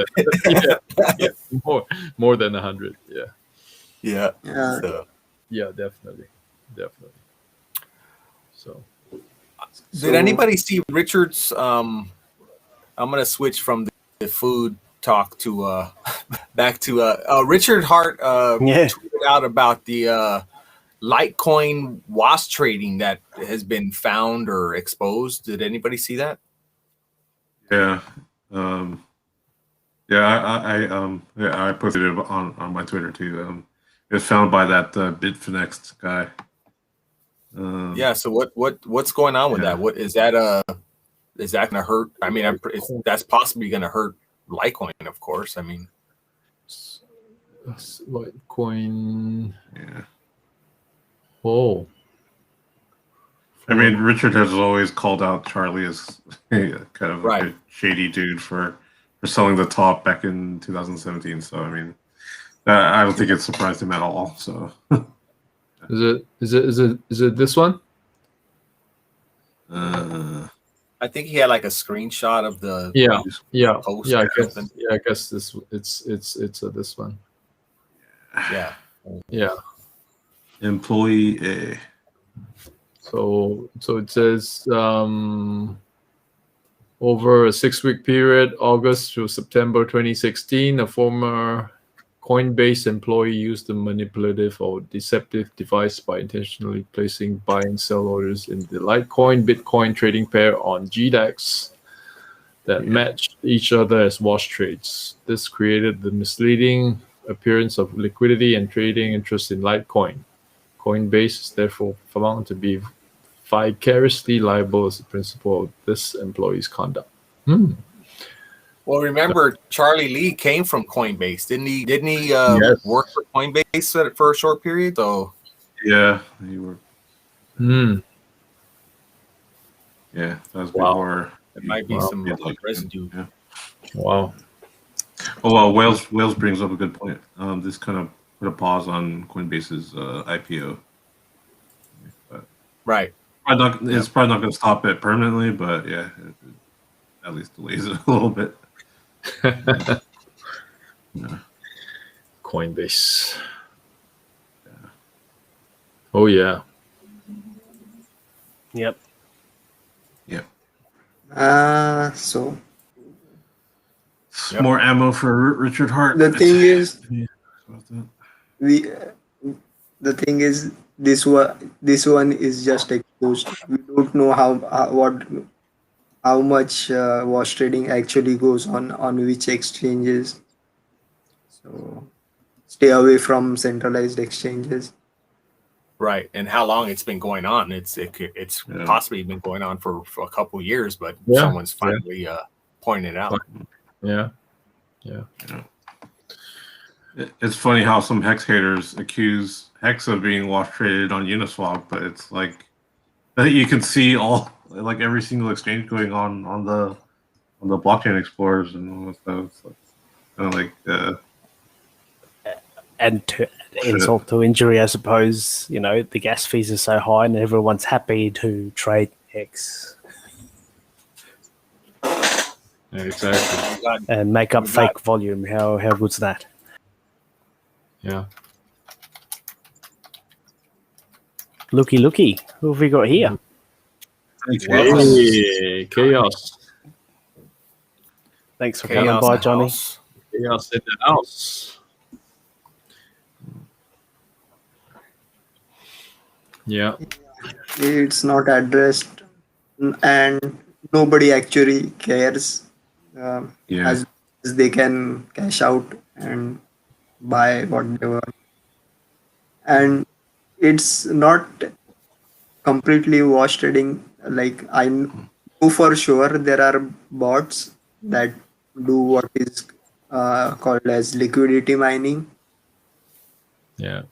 more than more than 100. Yeah. Yeah. Yeah. So, Yeah, definitely. So did anybody see Richard's? I'm gonna switch from the food talk to back to Richard Hart Yeah. tweeted out about the Litecoin WASP trading that has been found or exposed. Did anybody see that? Yeah. I posted it on my Twitter too. It was found by that Bitfinex guy. Yeah. So what's going on with Yeah. that? What is that? is that going to hurt? I mean, that's possibly going to hurt Litecoin, of course. I mean, Litecoin. Yeah. Oh. I mean, Richard has always called out Charlie as kind of like a shady dude for selling the top back in 2017. So I mean, I don't think it surprised him at all. So Is it this one? I think he had like a screenshot of the post. I guess this it's this one. Yeah. Employee A. So it says over a 6-week period, August to September 2016, a former Coinbase employee used a manipulative or deceptive device by intentionally placing buy and sell orders in the Litecoin Bitcoin trading pair on GDAX that matched each other as wash trades. This created the misleading appearance of liquidity and trading interest in Litecoin. Coinbase is therefore found to be vicariously liable as the principal of this employee's conduct. Well, remember, Charlie Lee came from Coinbase, didn't he? Yes. Work for Coinbase for a short period, though? Yeah, he worked. Yeah, that was before. It might be some residue. Yeah. Wow. Oh well, Wales brings up a good point. This kind of put a pause on Coinbase's IPO. But right. It's probably not going to stop it permanently, but yeah, it at least delays it a little bit. Yeah. Coinbase. Yeah. Oh yeah. Yep. So more ammo for Richard Hart. The thing is, this one is just exposed. We don't know how much wash trading actually goes on which exchanges. So stay away from centralized exchanges. Right, and how long it's been going on? It's possibly been going on for a couple of years, but someone's finally pointing it out. Yeah. It's funny how some Hex haters accuse Hex of being wash traded on Uniswap, but it's like you can see like every single exchange going on the blockchain explorers and all that stuff. It's kind of like and to insult to injury, I suppose, the gas fees are so high and everyone's happy to trade Hex. Yeah, exactly. And make up fake volume. How good's that? Yeah. Looky. Who have we got here? Hey, Chaos. Thanks for coming by, Johnny. Chaos in the house. Yeah. It's not addressed, and nobody actually cares. As they can cash out and buy what they want. And it's not completely wash trading. Like, I know for sure there are bots that do what is called as liquidity mining. Yeah.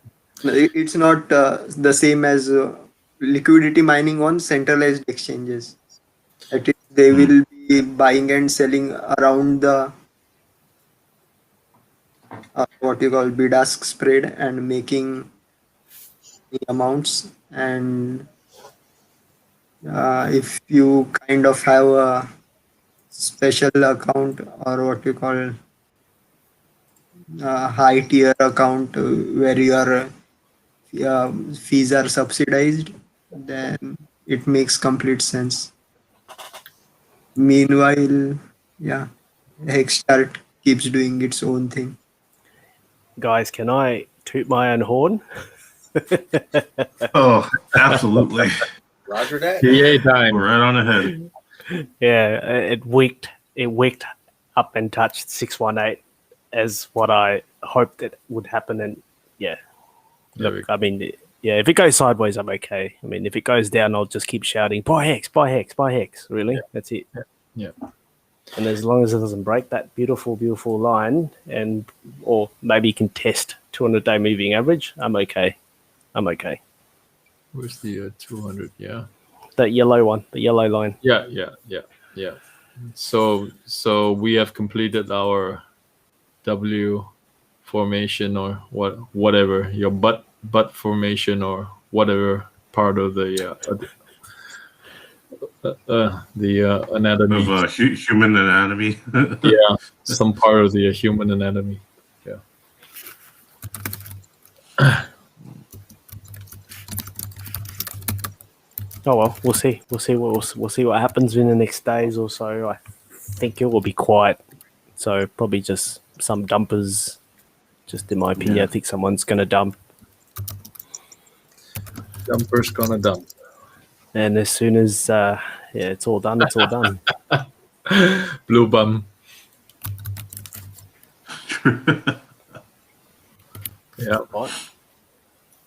It's not the same as liquidity mining on centralized exchanges. That is, they will be buying and selling around the what you call bid-ask spread and making amounts. And if you kind of have a special account or what you call a high tier account where your fees are subsidized, then it makes complete sense. Meanwhile, Hexstart keeps doing its own thing. Guys, can I toot my own horn? Oh, absolutely. Roger that. PA time. Right on ahead. Yeah, it wicked up and touched 618 as what I hoped it would happen. And look, I mean, Yeah, if it goes sideways, I'm okay. I mean, if it goes down, I'll just keep shouting, buy Hex, buy Hex, buy Hex. Really? That's it. Yeah. And as long as it doesn't break that beautiful, beautiful line, or maybe you can test 200-day moving average, I'm okay. I'm okay. Where's the 200? Yeah. That yellow one, the yellow line. Yeah. So we have completed our W formation or whatever your butt formation or whatever part of the anatomy. Of human anatomy. Yeah, some part of the human anatomy. Yeah. Oh well, we'll see. We'll see what happens in the next days or so. I think it will be quiet. So probably just some dumpers. Just in my opinion, Yeah. I think someone's going to dump. Dumper's gonna dump. And as soon as it's all done, it's all done. Blue bum. Yeah. What?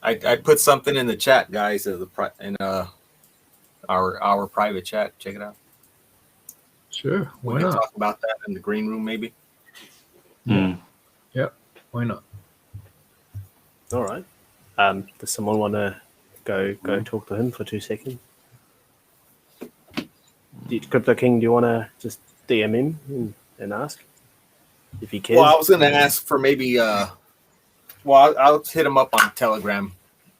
I put something in the chat, guys, in our private chat. Check it out. Sure. We Why can not? talk about that in the green room, maybe. Hmm. Yeah. Why not? All right. Does someone want to go talk to him for 2 seconds? Crypto King, do you want to just DM him and ask if he cares? Well, I was going to ask for maybe. I'll hit him up on Telegram.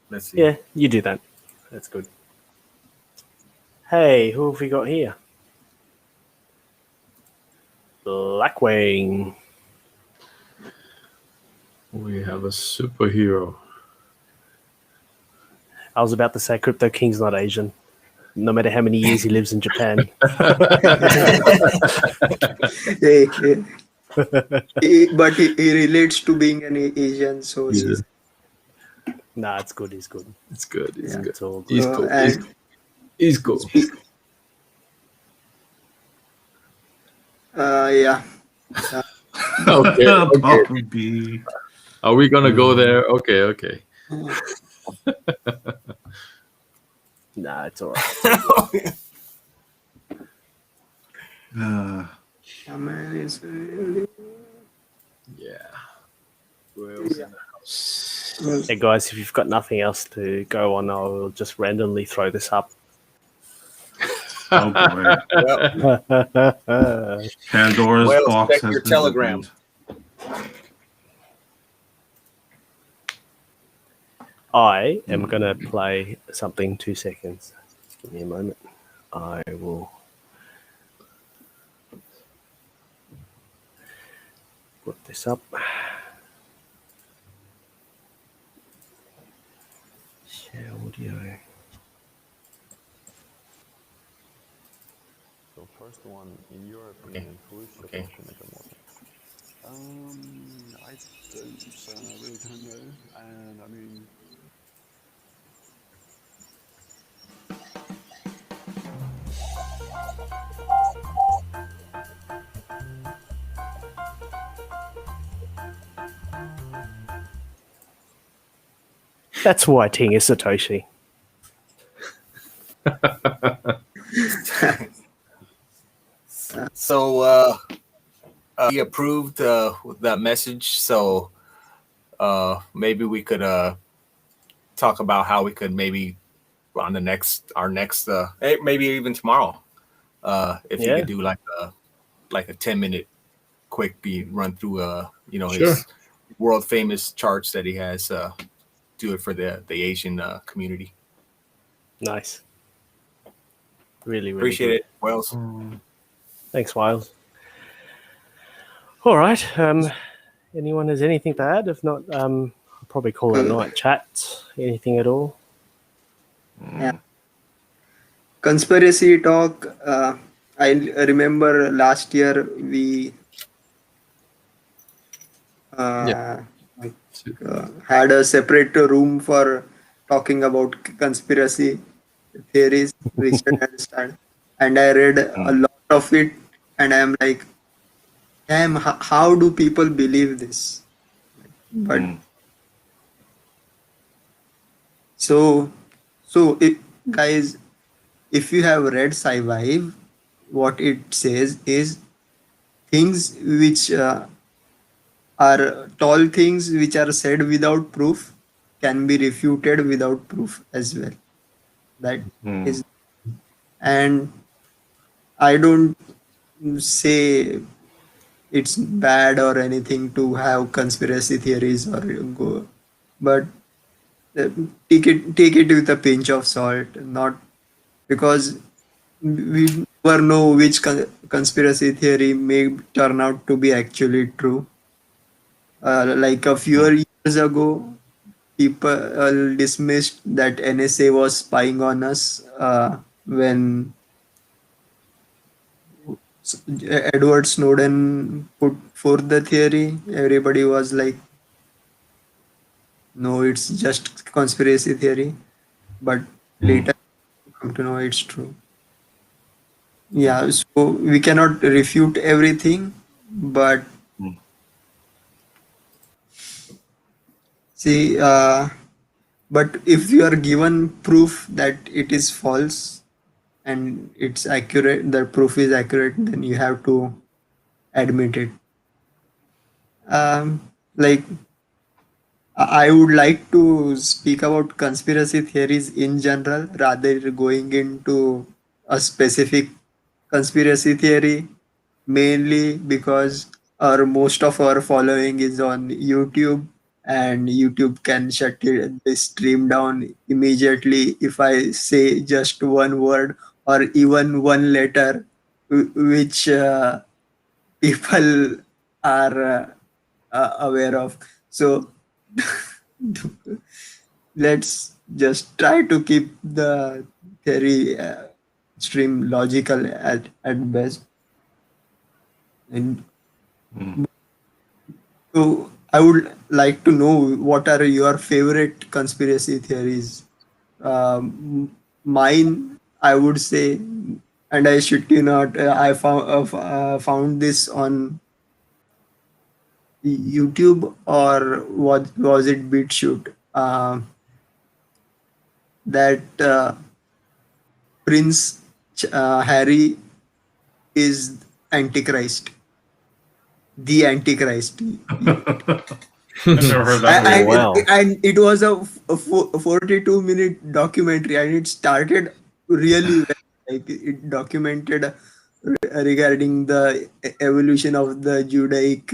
Let's see. Yeah, you do that. That's good. Hey, who have we got here? Blackwing. We have a superhero. I was about to say Crypto King's not Asian. No matter how many years he lives in Japan. Yeah, yeah. But he relates to being an Asian, so Yeah. Nah, it's good. He's good. It's good. It's Yeah. good. It's all He's good. cool. and He's cool. yeah. Okay. Poppy B. Are we gonna go there? Okay. Nah, it's all right. Yeah, man, it's really Yeah. Who else in the house? Hey guys, if you've got nothing else to go on, I'll just randomly throw this up. Oh boy. Well, Pandora's Well, box check has your been Telegram. opened. I am going to play something 2 seconds. Just give me a moment. I will put this up. Share audio. So first one, in your opinion, who is the Okay. Russian at the moment? I really don't know, and I mean, That's why Ting is Satoshi. So he approved that message. So maybe we could talk about how we could maybe on our next maybe even tomorrow if you Yeah. could do like a 10-minute quick run through Sure. his world famous charts that he has. Do it for the Asian community. Nice. Really, really Appreciate good. it, Wells. Thanks, Wiles. All right. Anyone has anything to add? If not, I'll probably call it a night. Chat. Anything at all? Yeah. Conspiracy talk. I remember last year we had a separate room for talking about conspiracy theories, Richard and Stan, and I read a lot of it, and I'm like, damn, how do people believe this? But So, guys, if you have read Survive, what it says is things which are tall things which are said without proof can be refuted without proof as well. That Mm. is, and I don't say it's bad or anything to have conspiracy theories or go, but uh, take it with a pinch of salt, not because we never know which conspiracy theory may turn out to be actually true. Like a few Mm. years ago, people dismissed that NSA was spying on us when Edward Snowden put forth the theory. Everybody was like, no, it's just conspiracy theory. But Mm. later, come to know it's true. Yeah, so we cannot refute everything, but Mm. see, but if you are given proof that it is false and it's accurate, the proof is accurate, then you have to admit it. Like I would like to speak about conspiracy theories in general rather going into a specific conspiracy theory, mainly because our most of our following is on YouTube, and YouTube can shut the stream down immediately if I say just one word or even one letter, which people are aware of. So let's just try to keep the theory stream logical at best. And Mm. so I would like to know what are your favorite conspiracy theories. Mine, I would say, and I should you not. I found this on YouTube, or was it BitChute? That Prince Harry is Antichrist, the Antichrist. I've never heard that And, before. Wow. and it was a 42-minute documentary, and it started really well. Like it documented regarding the evolution of the Judaic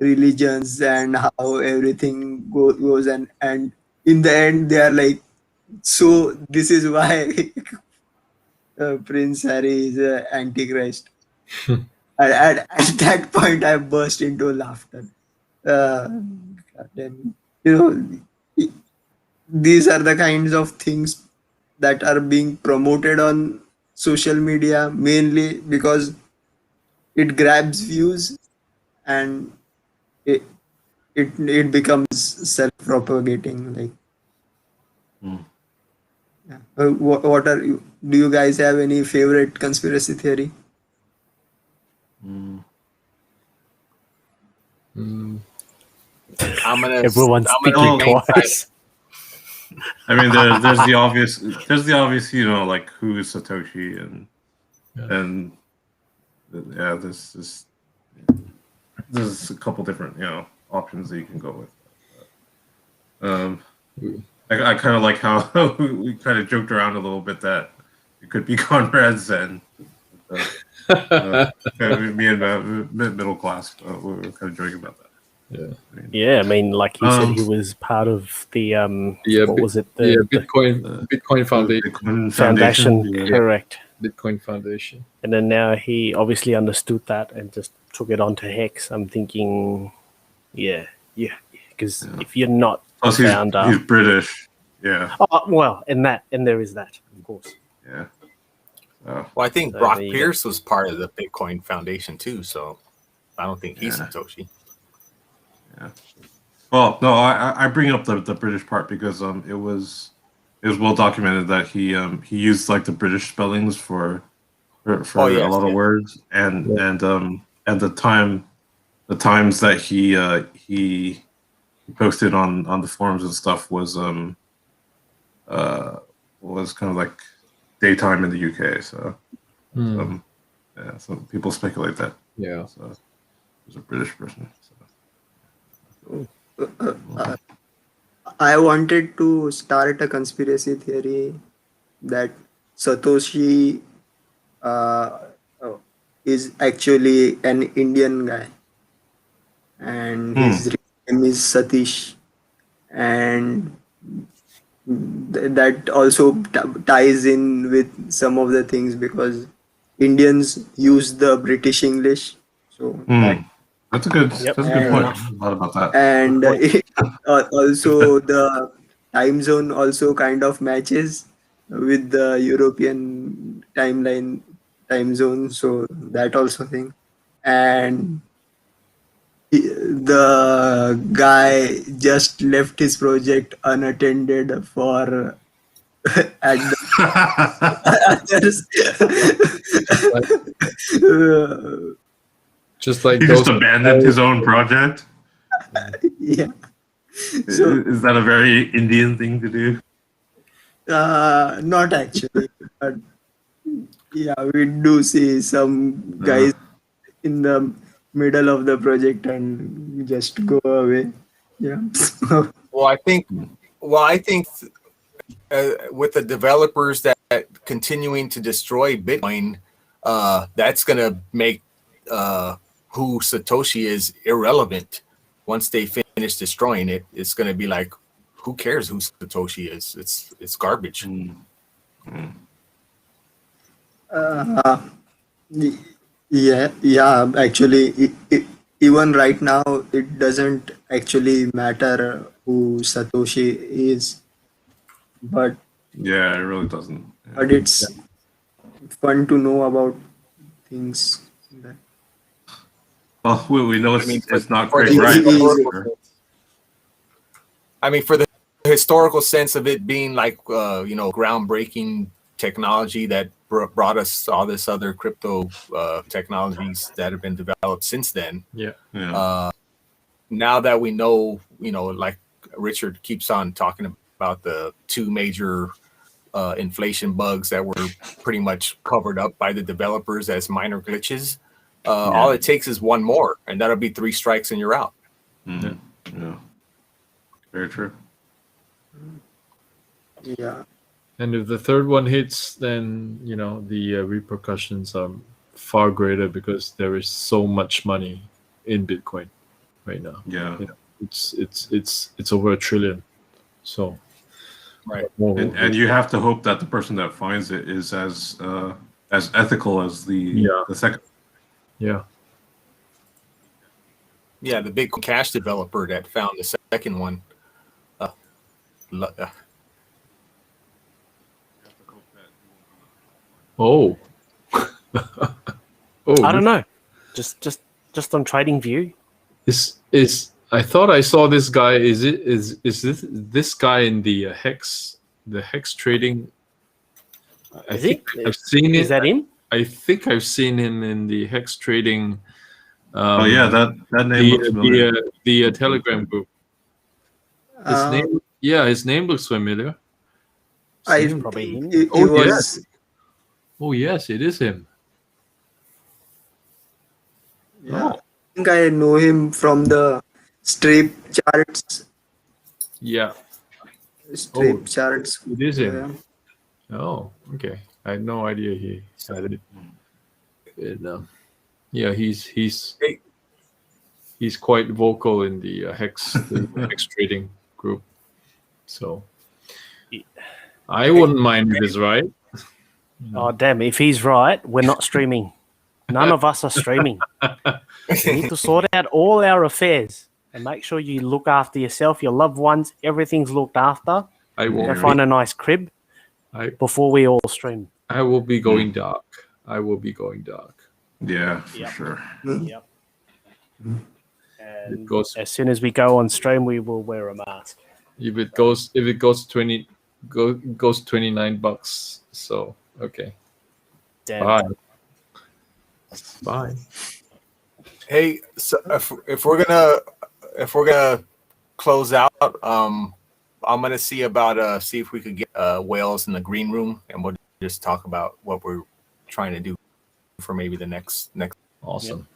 religions and how everything goes, and in the end they are like, so this is why Prince Harry is Antichrist. At that point, I burst into laughter. Then, you know, these are the kinds of things that are being promoted on social media mainly because it grabs views, and it it becomes self-propagating. Like, Mm. yeah. What are you? Do you guys have any favorite conspiracy theory? Mm. Mm. Everyone's I'm gonna thinking remain twice. I mean, there's the obvious, like who is Satoshi, and Yeah. and yeah, there's a couple different options that you can go with. Um, Mm. I kind of like how we kind of joked around a little bit that it could be Conrad's and me and middle class. We were kind of joking about that. Yeah. Yeah, I mean, like he said, Um, he was part of the Yeah, what was it? yeah, The Bitcoin Foundation. Bitcoin foundation, yeah. correct. Bitcoin Foundation. And then now he obviously understood that and just took it on to Hex. I'm thinking, yeah, because if you're not the Plus, founder, he's British. Yeah, well, and there is that, of course. yeah. So, Well, I think So Brock there you Pierce was part of the Bitcoin Foundation too, so I don't think he's Yeah. Satoshi. yeah. Well, no, I bring up the British part because it was well documented that he used like the British spellings for Oh, a yes, lot of yeah. words, and the times that he posted on the forums and stuff was was kind of like daytime in the UK. So Hmm. yeah, some people speculate that. Yeah. So it was a British person. So. I wanted to start a conspiracy theory that Satoshi uh, is actually an Indian guy, and his real name is Satish, and that also ties in with some of the things because Indians use the British English, so that That's a good. Yep. That's a good Fair point. enough. A lot about that. and Good also the time zone also kind of matches with the European time zone, so that also thing. And the guy just left his project unattended for at the others. Just like He those. just abandoned his own project. Yeah. So Is that a very Indian thing to do? not actually, but yeah, we do see some guys in the middle of the project and just go away. Yeah. Well, I think. With the developers that continuing to destroy Bitcoin, that's gonna make who Satoshi is irrelevant. Once they finish destroying it, it's gonna be like, who cares who Satoshi is? It's garbage. Yeah. Actually, even right now, it doesn't actually matter who Satoshi is, but Yeah, it really doesn't. Yeah. but it's fun to know about things. That Well, we know it's, I mean, it's not for great, the right? historical- I mean, for the historical sense of it being like groundbreaking technology that brought us all this other crypto technologies that have been developed since then. Yeah. Yeah. Now that we know, like Richard keeps on talking about the two major inflation bugs that were pretty much covered up by the developers as minor glitches. All it takes is one more, and that'll be 3 strikes and you're out. Yeah. Very true. yeah. And if the third one hits, then the repercussions are far greater because there is so much money in Bitcoin right now. Yeah. It's over $1 trillion. So Right. And you have to hope that the person that finds it is as ethical as the second. Yeah. Yeah, the big Cash developer that found the second one. Oh. I don't know. Just on Trading View. Is I thought I saw this guy. Is this guy in the hex trading? I Is think he? I've seen it. Is that him? I think I've seen him in the hex trading. Oh yeah, that name looks familiar. The Telegram group. His name looks familiar. I probably think him. it Oh, was. yes. Oh yes, it is him. Yeah. I think I know him from the strip charts. Yeah, Strip charts. it is him. Yeah. Oh, okay. I had no idea he had it. And, yeah, he's quite vocal in the hex trading group. So I wouldn't mind if he's right. Oh damn! If he's right, we're not streaming. None of us are streaming. We need to sort out all our affairs and make sure you look after yourself, your loved ones. Everything's looked after. I Go won't. find a nice crib before we all stream. I will be going dark. I will be going dark. Yeah, for sure. Yep. And goes- as soon as we go on stream, we will wear a mask. If it goes $29. So okay. Damn. Bye. Hey, so if we're gonna close out, I'm gonna see about see if we could get Wales in the green room, and we'll just talk about what we're trying to do for maybe the next. Awesome.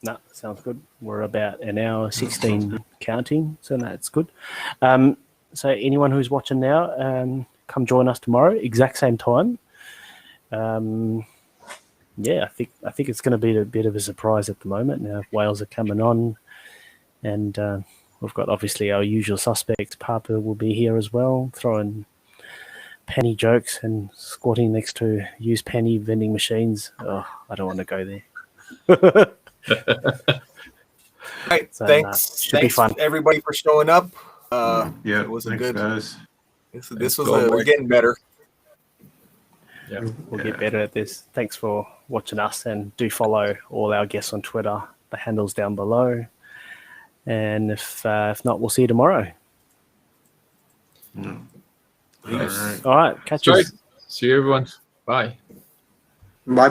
No, sounds good. We're about an hour 16 counting, so that's good. So anyone who's watching now, come join us tomorrow, exact same time. Yeah, I think it's going to be a bit of a surprise at the moment. Now Wales are coming on, and we've got obviously our usual suspects. Papa will be here as well, throwing penny jokes and squatting next to used penny vending machines. Oh, I don't want to go there. Right. So, Thanks. should be Thanks fun. everybody for showing up. Yeah, it was a thanks, good. guys. This was we're getting better. Yeah. We'll get better at this. Thanks for watching us, and do follow all our guests on Twitter. The handle's down below. And if not, we'll see you tomorrow. Yeah. Peace. All right. All right, catch Sorry. us. See you, everyone. Bye. Bye.